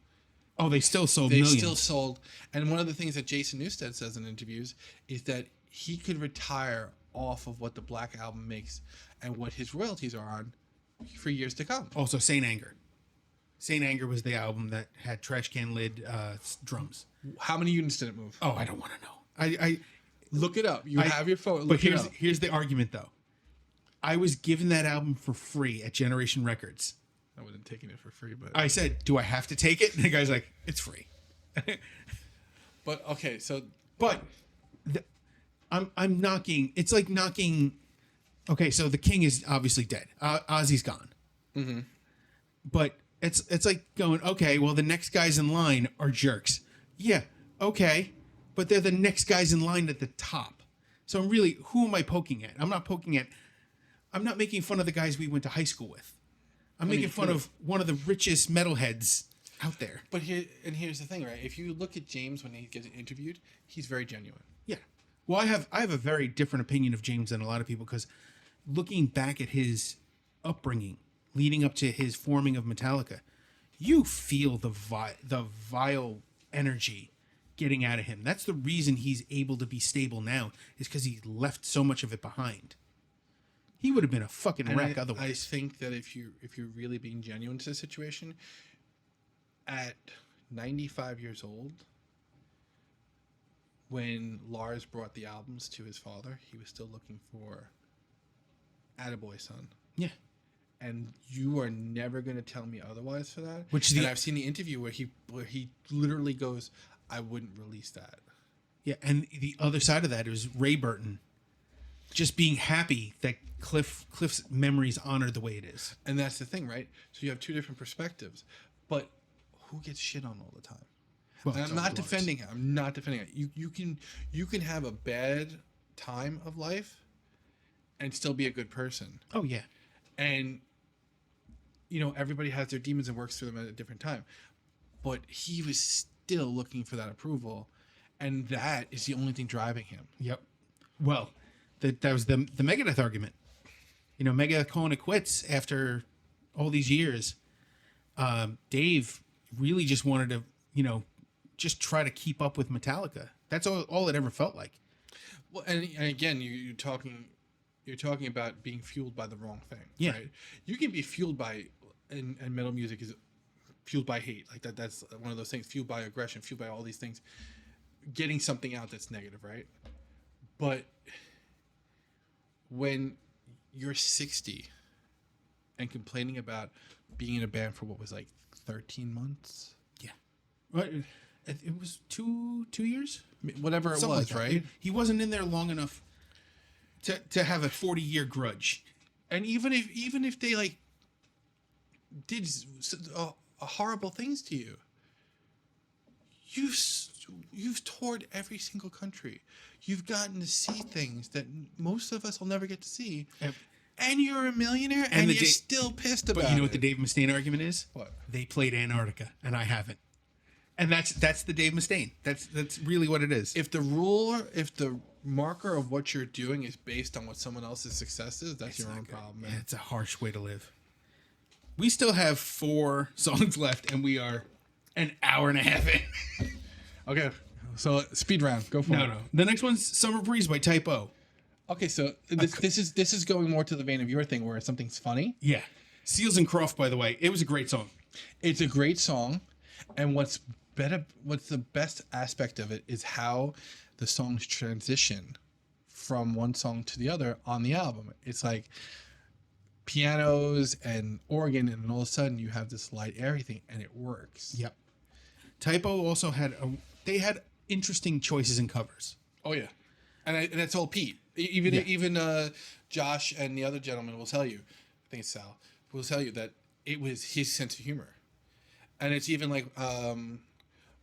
Oh, they still sold They millions. still sold. And one of the things that Jason Newsted says in interviews is that he could retire off of what the Black Album makes and what his royalties are on for years to come. Also, Saint Anger. Saint Anger was the album that had trash can lid drums. How many units did it move? Oh, I don't want to know. I Look it up. You have your phone. But Look it up. here's the argument, though. I was given that album for free at Generation Records. I wasn't taking it for free, but I said, "Do I have to take it?" And the guy's like, "It's free." But okay, so I'm knocking. It's like knocking. Okay, so the king is obviously dead. Ozzy's gone. Mm-hmm. But it's like going, okay, well, the next guys in line are jerks. Yeah, okay, but they're the next guys in line at the top. So who am I poking at? I'm not making fun of the guys we went to high school with. I'm making fun of one of the richest metalheads out there. But here's the thing, right? If you look at James when he gets interviewed, he's very genuine. Yeah. Well, I have a very different opinion of James than a lot of people because looking back at his upbringing, leading up to his forming of Metallica, you feel the vile energy getting out of him. That's the reason he's able to be stable now, is because he left so much of it behind. He would have been a fucking wreck otherwise. I think that if you're really being genuine to the situation, at 95 years old, when Lars brought the albums to his father, he was still looking for Attaboy Son. Yeah. And you are never going to tell me otherwise for that. And I've seen the interview where he literally goes, "I wouldn't release that." Yeah, and the other side of that is Ray Burton just being happy that Cliff's memories honored the way it is. And that's the thing, right? So you have two different perspectives. But who gets shit on all the time? Well, and I'm not defending him. I'm not defending it. You can have a bad time of life and still be a good person. Oh yeah. And everybody has their demons and works through them at a different time. But he was still looking for that approval, and that is the only thing driving him. Yep. Well, that was the Megadeth argument. Megadeth calling it quits after all these years. Dave really just wanted to, just try to keep up with Metallica. That's all it ever felt like. Well, and again, you're talking about being fueled by the wrong thing. Yeah. Right? You can be fueled by, and metal music is fueled by hate. Like that's one of those things, fueled by aggression, fueled by all these things, getting something out that's negative, right? But when you're 60 and complaining about being in a band for what was like 13 months. Yeah. Right. It was two years? Whatever it Something was, like that. right? He wasn't in there long enough to have a 40-year grudge. And even if they like did horrible things to you, you've toured every single country. You've gotten to see things that most of us will never get to see. And you're a millionaire, and you're still pissed about it. But you know what the Dave Mustaine argument is? What? They played Antarctica, and I haven't. And that's the Dave Mustaine. That's really what it is. If the marker of what you're doing is based on what someone else's success is, that's your own problem, man. Yeah, it's a harsh way to live. We still have 4 songs left, and we are an hour and a half in. Okay, so speed round. Go for it. No. The next one's Summer Breeze by Type O. Okay, so this is going more to the vein of your thing where something's funny. Yeah. Seals and Croft, by the way. It was a great song. It's a great song, and what's the best aspect of it is how the songs transition from one song to the other on the album. It's like pianos and organ, and all of a sudden you have this light airy thing, and it works. Yep. Typo also had they had interesting choices in covers. Oh yeah, and that's all Pete. Yeah. Even Josh and the other gentleman will tell you. I think it's Sal. Will tell you that it was his sense of humor, and it's even like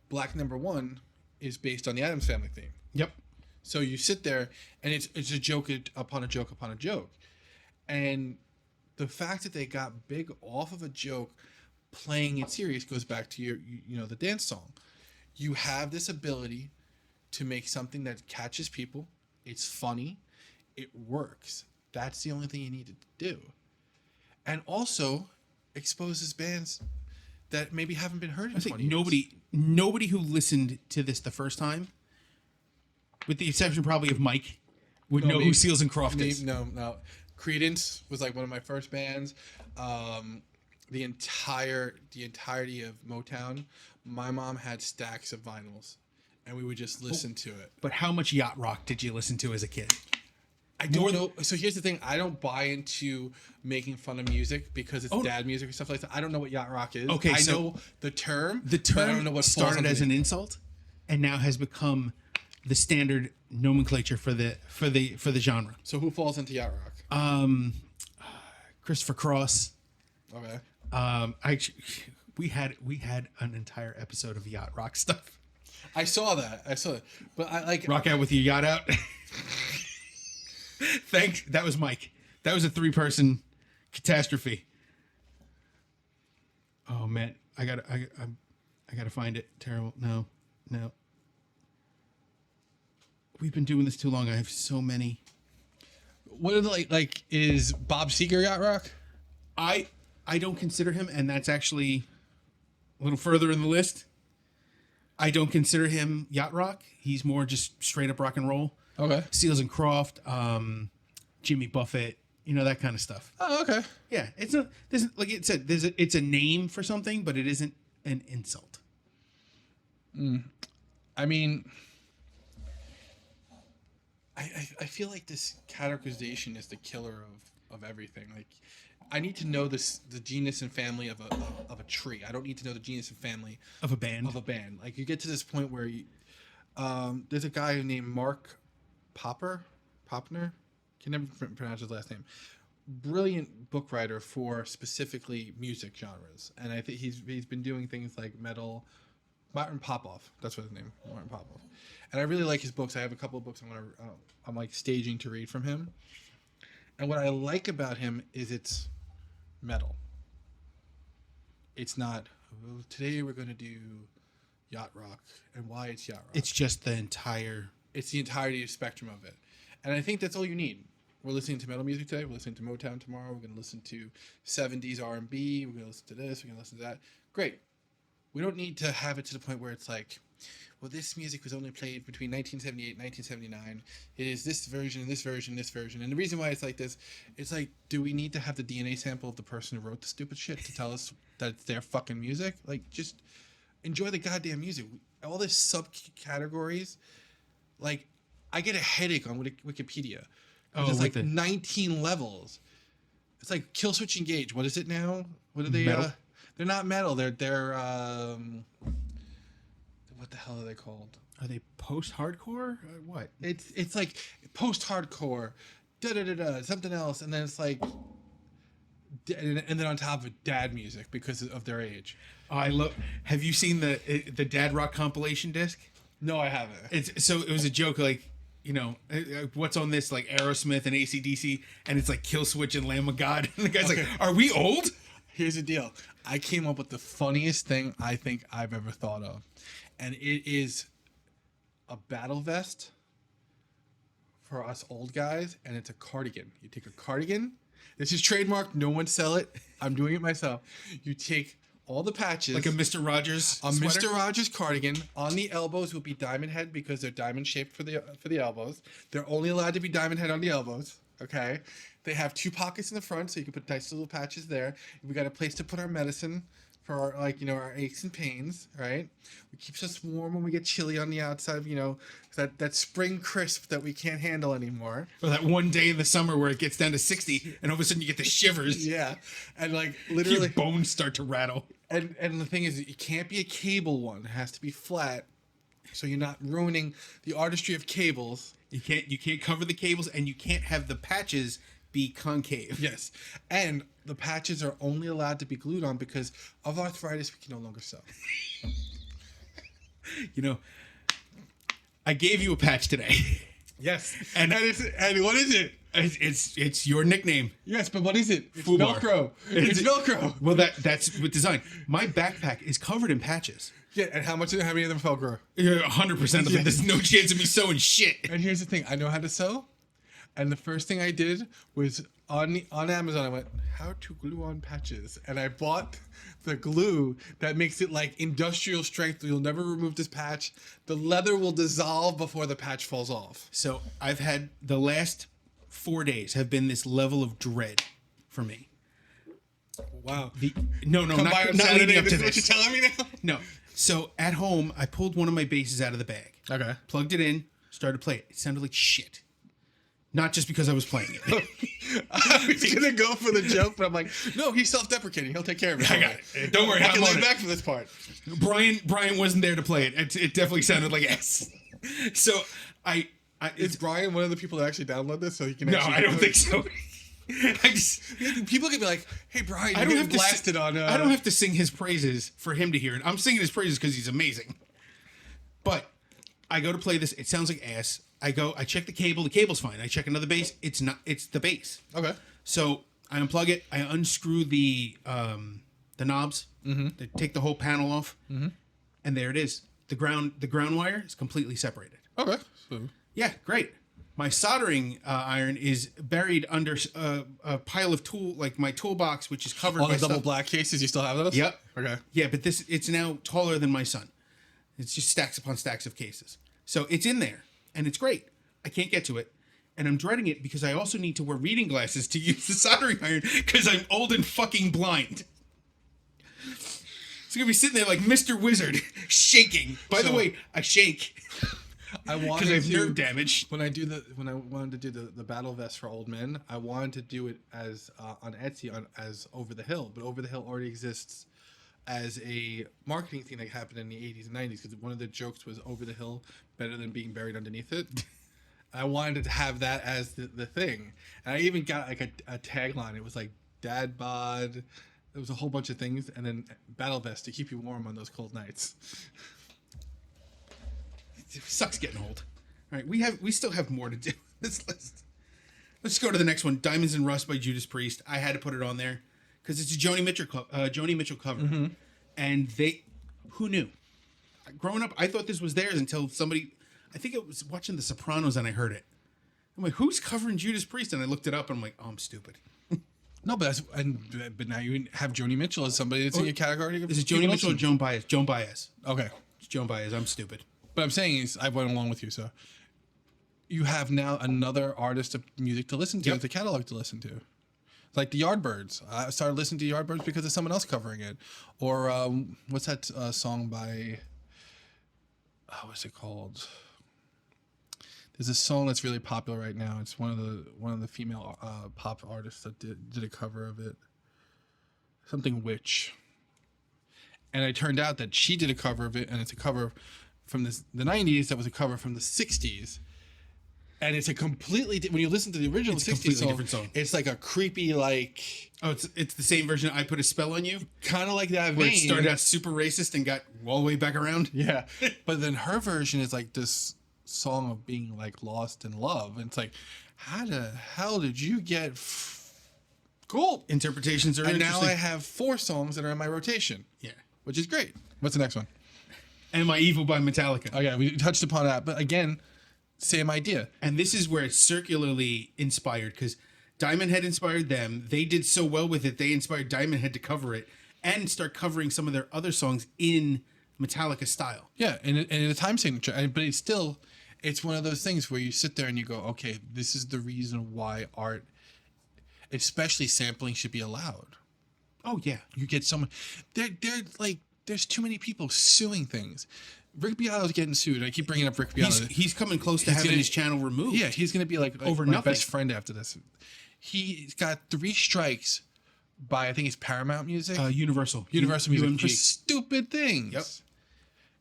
Black Number One is based on the Addams Family theme. Yep. So you sit there, and it's a joke upon a joke upon a joke, and the fact that they got big off of a joke, playing it serious, goes back to your the dance song. You have this ability to make something that catches people. It's funny, it works. That's the only thing you needed to do, and also exposes bands that maybe haven't been heard in 20 years. Nobody who listened to this the first time, with the exception probably of Mike, would know who Seals and Croft is. No. Credence was like one of my first bands. The entirety of Motown. My mom had stacks of vinyls, and we would just listen to it. But how much yacht rock did you listen to as a kid? I don't know. So here's the thing: I don't buy into making fun of music because it's dad music or stuff like that. I don't know what yacht rock is. Okay, I so know the term. The but I don't know what started as an insult, and now has become the standard nomenclature for the genre. So who falls into yacht rock? Christopher Cross. Okay. We had an entire episode of yacht rock stuff. I saw that. But I like rock out with your yacht out. Thanks. That was Mike. That was a 3-person catastrophe. Oh man, I gotta find it. Terrible. No. We've been doing this too long. I have so many. What are the, like is Bob Seger yacht rock? I don't consider him, and that's actually a little further in the list. I don't consider him yacht rock. He's more just straight up rock and roll. Okay. Seals and Croft, Jimmy Buffett, that kind of stuff. Oh, okay. Yeah, it's a like it said. It's a name for something, but it isn't an insult. I mean, I feel like this categorization is the killer of everything. Like, I need to know the genus and family of a tree. I don't need to know the genus and family of a band. Like, you get to this point where there's a guy named Mark Popner, can never pronounce his last name. Brilliant book writer for specifically music genres, and I think he's been doing things like metal. Martin Popoff, that's what his name, Martin Popoff, and I really like his books. I have a couple of books I'm like staging to read from him, and what I like about him is it's metal. It's not. Well, today we're going to do yacht rock, and why it's yacht rock. It's just the entire. It's the entirety of spectrum of it. And I think that's all you need. We're listening to metal music today. We're listening to Motown tomorrow. We're going to listen to 70s R&B. We're going to listen to this. We're going to listen to that. Great. We don't need to have it to the point where it's like, well, this music was only played between 1978 and 1979. It is this version, this version, this version. And the reason why it's like this, it's like, do we need to have the DNA sample of the person who wrote the stupid shit to tell us that it's their fucking music? Like, just enjoy the goddamn music. All this subcategories, like, I get a headache on Wikipedia. There's like 19 levels. It's like Kill Switch Engage. What is it now? What are they? Metal? They're not metal. They're what the hell are they called? Are they post-hardcore? What? It's like post-hardcore, something else, and then it's like, and then on top of it, dad music because of their age. I love. Have you seen the dad rock compilation disc? No, I haven't. It was a joke, like, what's on this, like Aerosmith and AC/DC, and it's like Kill Switch and Lamb of God, and the guy's like, "Are we old?" Here's the deal. I came up with the funniest thing I think I've ever thought of, and it is a battle vest for us old guys, and it's a cardigan. You take a cardigan. This is trademarked. No one sell it. I'm doing it myself. You take all the patches, like a Mr. Rogers a sweater? Mr. Rogers cardigan. On the elbows will be diamond head because they're diamond shaped for the elbows. They're only allowed to be diamond head on the elbows. Okay, they have 2 pockets in the front, so you can put nice little patches there. We got a place to put our medicine for our, our aches and pains. Right, it keeps us warm when we get chilly on the outside. That spring crisp that we can't handle anymore. Or that one day in the summer where it gets down to 60, and all of a sudden you get the shivers. Yeah, and like literally your bones start to rattle. And the thing is, it can't be a cable one. It has to be flat, so you're not ruining the artistry of cables. You can't cover the cables, and you can't have the patches be concave. Yes, and the patches are only allowed to be glued on because of arthritis. We can no longer sell. You know, I gave you a patch today. Yes, and what is it? It's your nickname. Yes, but what is it? It's Fubar. Velcro. It's Velcro. Well, that's with design. My backpack is covered in patches. Yeah, and how many of them Velcro? 100% of them. There's no chance of me sewing shit. And here's the thing: I know how to sew, and the first thing I did was on Amazon. I went, how to glue on patches, and I bought the glue that makes it like industrial strength. You'll never remove this patch. The leather will dissolve before the patch falls off. So I've had the last 4 days have been this level of dread for me. Wow. Not leading up to this. What you're telling me now? No. So at home, I pulled one of my basses out of the bag. Okay. Plugged it in, started to play it. It sounded like shit. Not just because I was playing it. I was gonna go for the joke, but I'm like, no, he's self-deprecating. He'll take care of it. I got it. Don't worry, I can I'm on lay it. back for this part. Brian wasn't there to play it. It definitely sounded like ass. So Is Brian one of the people that actually download this so he can? No, actually I don't think so. People can be like, "Hey, Brian, I you're don't getting have to blasted on." I don't have to sing his praises for him to hear it. I'm singing his praises because he's amazing. But I go to play this. It sounds like ass. I check the cable. The cable's fine. I check another bass. It's not. It's the bass. Okay. So I unplug it. I unscrew the knobs. Mm-hmm. They take the whole panel off, and there it is. The ground wire is completely separated. Okay. So. Yeah, great. My soldering iron is buried under a pile of my toolbox, which is covered All by the double stuff. black cases, you still have those? Yep. Okay. Yeah, but it's now taller than my son. It's just stacks upon stacks of cases. So it's in there, and it's great. I can't get to it, and I'm dreading it because I also need to wear reading glasses to use the soldering iron because I'm old and fucking blind. It's gonna be sitting there like Mr. Wizard, shaking. By the way, I shake. I wanted because I have to nerve damage. When I wanted to do the battle vest for old men, I wanted to do it as on Etsy as Over the Hill, but Over the Hill already exists as a marketing thing that happened in the 80s and 90s because one of the jokes was over the hill better than being buried underneath it. I wanted to have that as the thing, and I even got like a tagline. It was like dad bod. There was a whole bunch of things, and then battle vest to keep you warm on those cold nights. It sucks getting old. All right, we still have more to do on this list. Let's go to the next one. Diamonds and Rust by Judas Priest. I had to put it on there because it's a Joni Mitchell cover, and who knew? Growing up, I thought this was theirs until somebody. I think it was watching The Sopranos, and I heard it. I'm like, who's covering Judas Priest? And I looked it up, and I'm like, oh, I'm stupid. No, but but now you have Joni Mitchell as somebody that's in your category. Is it Joni Mitchell or Joan Baez? Joan Baez. Okay, It's Joan Baez. I'm stupid. but I'm saying is I went along with you, so you have now another artist of music to listen to, the catalog to listen to. Like the Yardbirds. I started listening to Yardbirds because of someone else covering it. Or what's that song by? What's it called? There's a song that's really popular right now. It's one of the female pop artists that did a cover of it. Something Witch. And it turned out that she did a cover of it, and it's a cover from the 90s that was a cover from the 60s. And it's a completely when you listen to the original It's a 60s completely song, different song. it's like a creepy Oh, it's the same version. I Put a Spell on You. kind of like that Where vein. it started out super racist and got all the way back around. Yeah. But then her version is like this song of being like lost in love. And it's like, how the hell did you get cool Interpretations are and interesting. now I have 4 songs that are in my rotation. Yeah. Which is great. What's the next one? Am I Evil by Metallica. Oh yeah, we touched upon that. But again, same idea. And this is where it's circularly inspired because Diamond Head inspired them. They did so well with it, they inspired Diamond Head to cover it and start covering some of their other songs in Metallica style. Yeah, and a time signature. But it's one of those things where you sit there and you go, okay, this is the reason why art, especially sampling, should be allowed. Oh, yeah. You get someone, they're like, there's too many people suing things. Rick Beato's getting sued. I keep bringing up Rick Beato. He's coming close to having his channel removed. Yeah, he's going to be like over my nothing. best friend after this. He's got 3 strikes by I think it's Paramount Music. Universal. Universal Music for UMG. stupid things. Yep.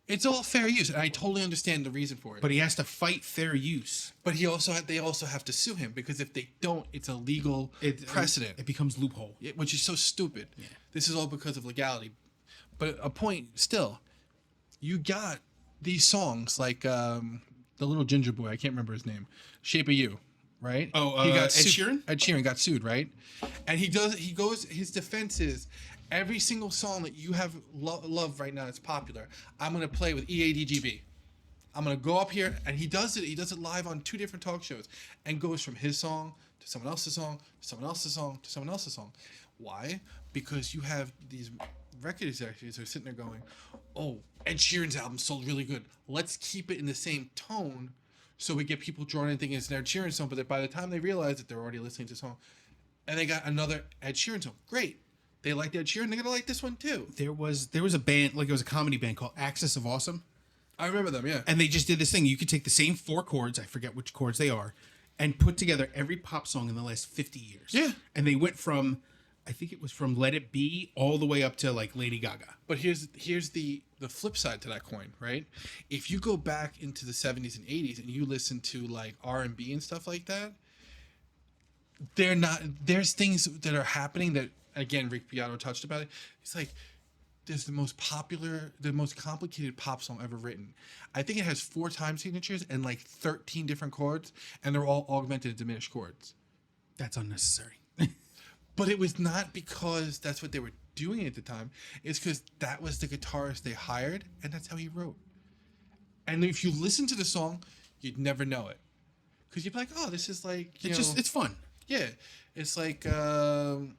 It's all fair use, and I totally understand the reason for it. But he has to fight fair use. But they also have to sue him because if they don't, it's a legal precedent. It becomes loophole. Which is so stupid. Yeah. This is all because of legality. But a point still, you got these songs like the little ginger boy, I can't remember his name, Shape of You, right? Oh, he got Ed Sheeran? Ed Sheeran got sued, right? And his defense is, every single song that you have love right now that's popular, I'm going to play with EADGB. I'm going to go up here, and he does it live on 2 different talk shows, and goes from his song to someone else's song, to someone else's song, to someone else's song. Why? Because you have these record executives who are sitting there going, oh, Ed Sheeran's album sold really good. Let's keep it in the same tone so we get people drawn in thinking it's an Ed Sheeran song, but that by the time they realize that they're already listening to the song, and they got another Ed Sheeran song, great. They liked Ed Sheeran, they're going to like this one too. There was a band, like it was a comedy band called Axis of Awesome. I remember them, yeah. And they just did this thing. You could take the same 4 chords, I forget which chords they are, and put together every pop song in the last 50 years. Yeah. And they went from, I think it was from Let It Be all the way up to like Lady Gaga. But here's the flip side to that coin, right? If you go back into the 70s and 80s and you listen to like R&B and stuff like that, there's things that are happening that, again, Rick Beato touched about it. It's like there's the most complicated pop song ever written. I think it has 4 time signatures and like 13 different chords, and they're all augmented and diminished chords. That's unnecessary. But it was not because that's what they were doing at the time. It's because that was the guitarist they hired, and that's how he wrote. And if you listen to the song, you'd never know it. Because you'd be like, oh, this is like, It's fun. Yeah. It's like Creedence.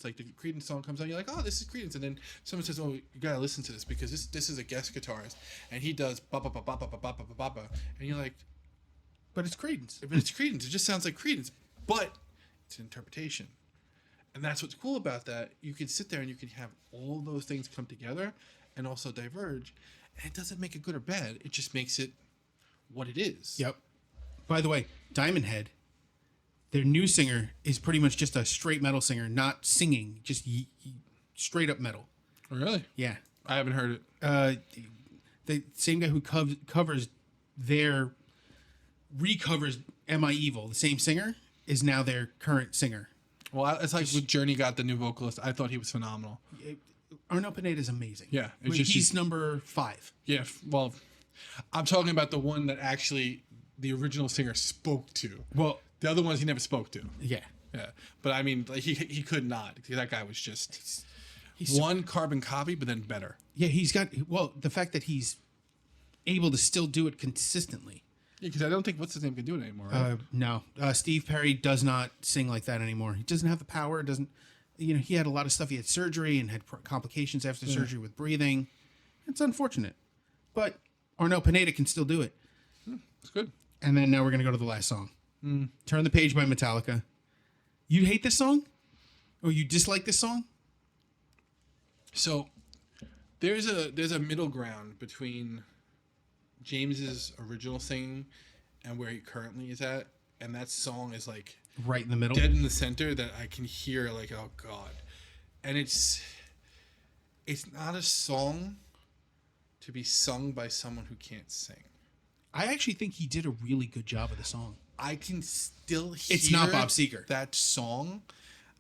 Like the Creedence song comes on, you're like, oh, this is Creedence. And then someone says, oh, you gotta listen to this because this is a guest guitarist. And he does ba-ba-ba-ba-ba-ba-ba-ba-ba. And you're like, but it's Creedence. But it's Creedence. It just sounds like Creedence. But it's an interpretation. And that's what's cool about that. You can sit there and you can have all those things come together and also diverge. And it doesn't make it good or bad. It just makes it what it is. Yep. By the way, Diamond Head, their new singer is pretty much just a straight metal singer, not singing, just straight up metal. Oh, really? Yeah. I haven't heard it. The same guy who recovers Am I Evil, the same singer, is now their current singer. Well, it's like when Journey got the new vocalist. I thought he was phenomenal. Arnaud Pineda is amazing. Yeah. He's number 5. Yeah. Well, I'm talking about the one that actually the original singer spoke to. Well, the other ones he never spoke to. Yeah. Yeah. But I mean, like, he could not. That guy was just one carbon copy, but then better. Yeah, the fact that he's able to still do it consistently. Yeah, because I don't think what's his name can do it anymore. Right? No, Steve Perry does not sing like that anymore. He doesn't have the power. He had a lot of stuff. He had surgery and had complications after surgery with breathing. It's unfortunate, but Arnaud Pineda can still do it. It's good. And then now we're gonna go to the last song. Turn the Page by Metallica. You hate this song, or you dislike this song? So there's a middle ground between James's original singing and where he currently is at, and that song is like right in the middle, dead in the center, that I can hear like, oh god. And it's not a song to be sung by someone who can't sing. I actually think he did a really good job of the song. I can still hear it's not Bob Seger. That song.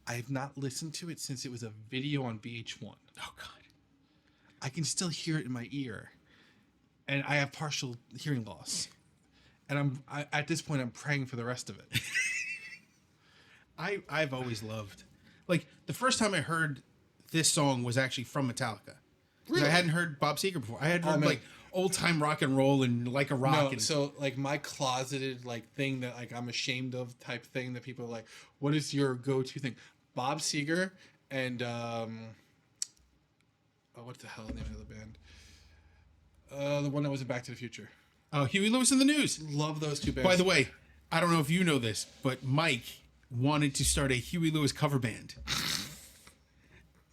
I have not listened to it since it was a video on VH1. Oh god. I can still hear it in my ear. And I have partial hearing loss. And at this point, I'm praying for the rest of it. I've always loved, like, the first time I heard this song was actually from Metallica. Really? I hadn't heard Bob Seger before. I had heard like old time rock and roll and Like a Rock. No, so like my closeted like thing that like I'm ashamed of type thing that people are like, what is your go-to thing? Bob Seger and what the hell is the name of the band? The one that was in Back to the Future. Oh, Huey Lewis and the News. Love those two bands. By the way, I don't know if you know this, but Mike wanted to start a Huey Lewis cover band.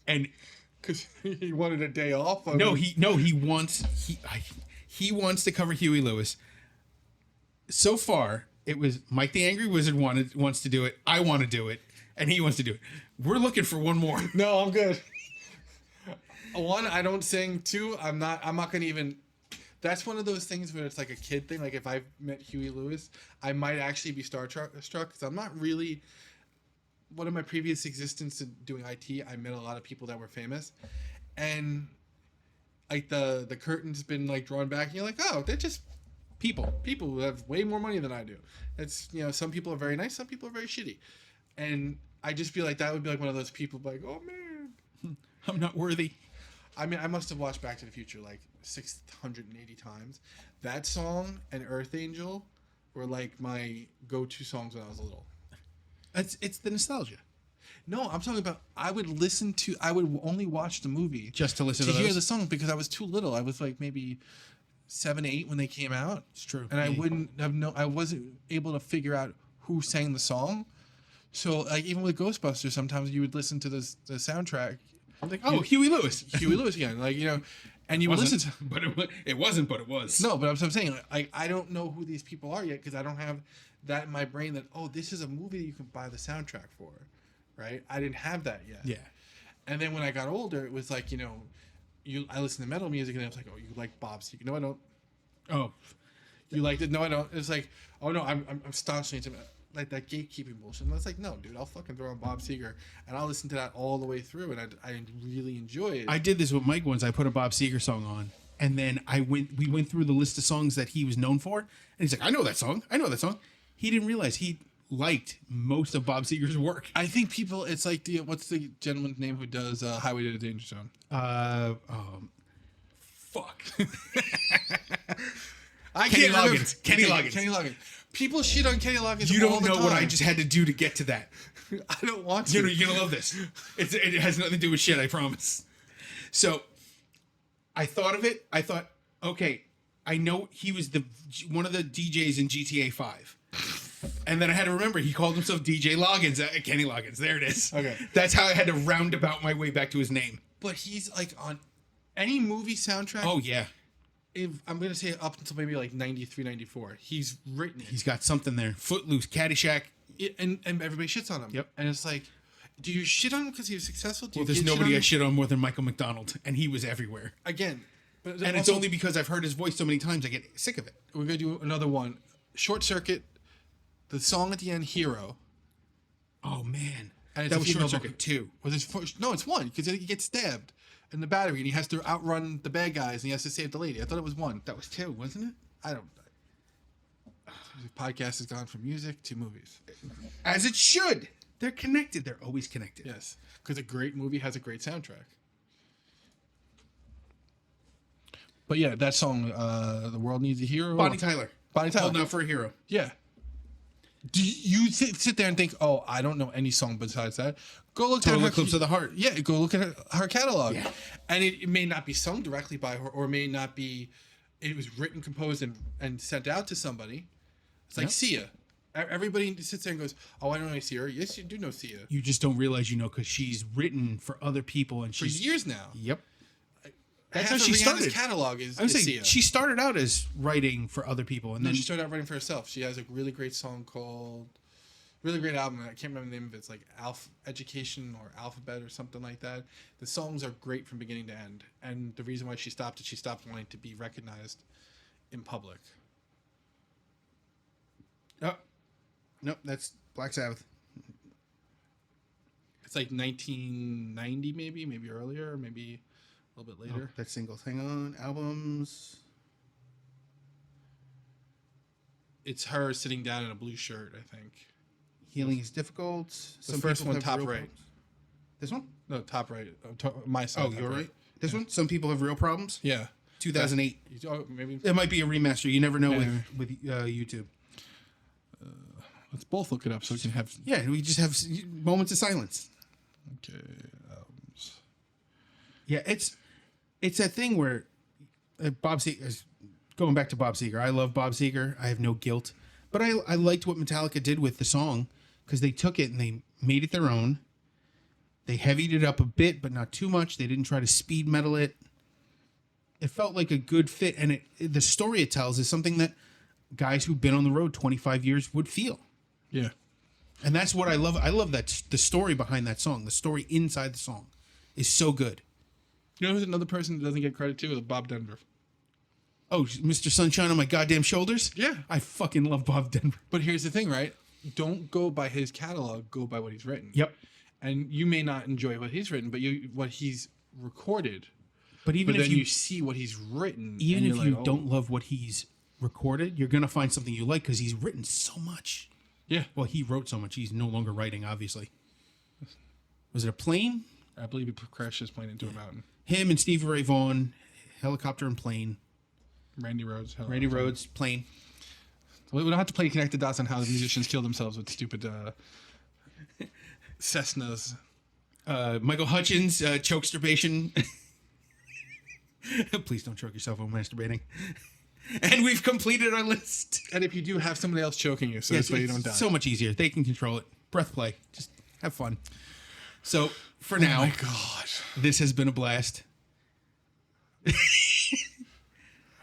And because he wanted a day off. He wants to cover Huey Lewis. So far, it was Mike the Angry Wizard wants to do it. I want to do it. and he wants to do it. We're looking for one more. No, I'm good. One, I don't sing. Two, I'm not gonna even. That's one of those things where it's like a kid thing. Like if I met Huey Lewis, I might actually be struck because I'm not really. One of my previous existence in doing IT, I met a lot of people that were famous, and like the curtain's been like drawn back, and you're like, oh, they're just people who have way more money than I do. It's, you know, some people are very nice, some people are very shitty, and I just feel like that would be like one of those people like, oh man, I'm not worthy. I mean, I must have watched Back to the Future like 680 times. That song and Earth Angel were like my go-to songs when I was little. It's the nostalgia. No, I'm talking about I would only watch the movie Just to listen to hear those? the song because I was too little. I was like maybe 7, 8 when they came out. It's true. And I wasn't able to figure out who sang the song. So like even with Ghostbusters, sometimes you would listen to the soundtrack. I'm like, oh, Huey Lewis. Huey Lewis again, like, you know, and you would listen to. But it wasn't, but it was. No, but I'm saying, like, I don't know who these people are yet because I don't have that in my brain that, oh, this is a movie that you can buy the soundtrack for, right? I didn't have that yet. Yeah. And then when I got older, it was like, you know, I listened to metal music and I was like, oh, you like Bob Seger? No, I don't. Oh, You liked it? No, I don't. It's like, oh no, I'm staunchly into like that gatekeeping bullshit. And I was like, no, dude, I'll fucking throw on Bob Seger and I'll listen to that all the way through, and I really enjoy it. I did this with Mike once. I put a Bob Seger song on, and then we went through the list of songs that he was known for, and he's like, I know that song. He didn't realize he liked most of Bob Seger's work. I think people, it's like what's the gentleman's name who does Highway to the Danger Zone? Fuck. Kenny Loggins. Kenny Loggins. People shit on Kenny Loggins. You all don't the know time. what I just had to do to get to that. I don't want to. You're gonna love this. It has nothing to do with shit, I promise. So, I thought of it. I thought, okay, I know he was one of the DJs in GTA 5. And then I had to remember he called himself DJ Loggins. Kenny Loggins. There it is. Okay. That's how I had to roundabout my way back to his name. But he's like on any movie soundtrack. Oh, yeah. If I'm going to say up until maybe like 93, 94. He's written it. He's got something there. Footloose, Caddyshack. And everybody shits on him. Yep. And it's like, do you shit on him because he was successful? Well, there's nobody I shit on more than Michael McDonald. And he was everywhere. Again. But And it's only because I've heard his voice so many times I get sick of it. We're going to do another one. Short Circuit. The song at the end, Hero. Oh, man. And it's That a was female Short Circuit 2. Was it first? No, it's 1 because he gets stabbed in the battery and he has to outrun the bad guys and he has to save the lady. I thought it was 1. That was 2, wasn't it? I don't. The podcast has gone from music to movies. As it should. They're connected. They're always connected. Yes, because a great movie has a great soundtrack. But yeah, that song, "The World Needs a Hero." Bonnie Tyler. Bonnie Tyler. Holding out for a hero. Yeah. Do you sit there and think, oh, I don't know any song besides that? Go look Total at her Eclipse of the Heart. Yeah, go look at her catalog. Yeah. And it may not be sung directly by her, or may not be. It was written, composed, and sent out to somebody. It's like Sia. Everybody sits there and goes, "Oh, I don't know Sia." Yes, you do know Sia. You just don't realize you know because she's written for other people and For she's years now. Yep. That's how half she of Rihanna's started. catalog is I was saying Sia. she started out as writing for other people and No, then she started out writing for herself. She has a really great song called, really great album. I can't remember the name of it. It's like Education or Alphabet or something like that. The songs are great from beginning to end. And the reason why she stopped it, she stopped wanting to be recognized in public. Oh. Nope, that's Black Sabbath. It's like 1990 maybe earlier, maybe a little bit later. Oh, that's singles. Hang on. Albums. It's her sitting down in a blue shirt, I think. Healing is difficult. The first people one, have top real right. problems. This one? No, top right. My side. Oh, top you're right. This one? Some people have real problems. Yeah. 2008. Oh, maybe. It might be a remaster. You never know Yeah. with YouTube. Let's both look it up so we can have. Yeah, we just have moments of silence. Okay. Yeah, it's that thing where Bob Seger, going back to Bob Seger. I love Bob Seger. I have no guilt, but I liked what Metallica did with the song because they took it and they made it their own. They heavied it up a bit, but not too much. They didn't try to speed metal it. It felt like a good fit, and the story it tells is something that guys who've been on the road 25 years would feel. Yeah. And that's what I love. I love that the story behind that song, the story inside the song, is so good. You know who's another person that doesn't get credit to? Is Bob Denver. Oh, Mr. Sunshine on My Goddamn Shoulders? Yeah. I fucking love Bob Denver. But here's the thing, right? Don't go by his catalog. Go by what he's written. Yep. And you may not enjoy what he's written, but what he's recorded. But even But if then you you see what he's written. even and if you're you like, oh. don't love what he's recorded, you're gonna find something you like because he's written so much. Yeah. Well, he wrote so much. He's no longer writing, obviously. Was it a plane? I believe he crashed his plane into a mountain. Him and Stevie Ray Vaughan, helicopter and plane. Randy Rhoads. Randy Rhoads, plane. We don't have to play connect the dots on how the musicians kill themselves with stupid Cessnas. Michael Hutchins, choke masturbation. Please don't choke yourself while masturbating. And we've completed our list. And if you do, have somebody else choking you, so Yes, this way you it's don't die. so much easier. They can control it. Breath play. Just have fun. So for now, Oh my God. this has been a blast.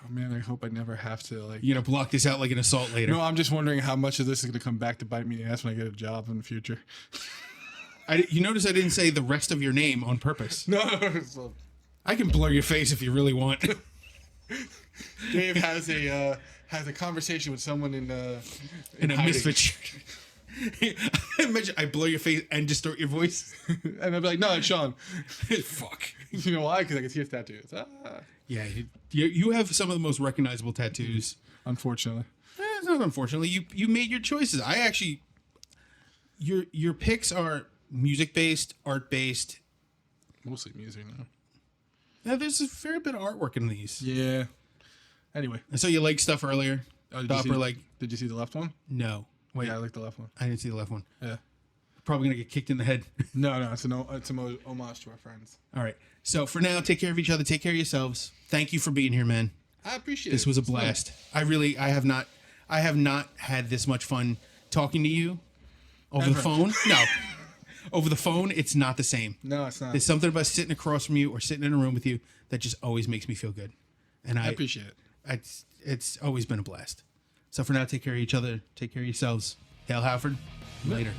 Oh man, I hope I never have to You're gonna block this out like an assault later. No, I'm just wondering how much of this is going to come back to bite me in the ass when I get a job in the future. You notice I didn't say the rest of your name on purpose. No, so I can blur your face if you really want. Dave has a conversation with someone in a hiding. misfit shirt. Imagine I blur your face and distort your voice. And I'd be like, no, it's Sean. Fuck. You know why? Because I can see his tattoos. Yeah, you have some of the most recognizable tattoos. Unfortunately. It's not unfortunately. You made your choices. I actually, your picks are music based, art based. Mostly music now. Yeah, there's a fair bit of artwork in these. Yeah. Anyway. I saw you like stuff earlier. Did you see the left one? No. Wait, Yeah, I like the left one. I didn't see the left one. Yeah. Probably gonna get kicked in the head. No, it's an homage to our friends. All right. So for now, take care of each other. Take care of yourselves. Thank you for being here, man. I appreciate This it. was a blast. I have not had this much fun talking to you over the Ever. phone. No. Over the phone, it's not the same. No, it's not. There's something about sitting across from you or sitting in a room with you that just always makes me feel good. And I appreciate it. It's always been a blast. So for now, take care of each other. Take care of yourselves. Hail Halford. Later.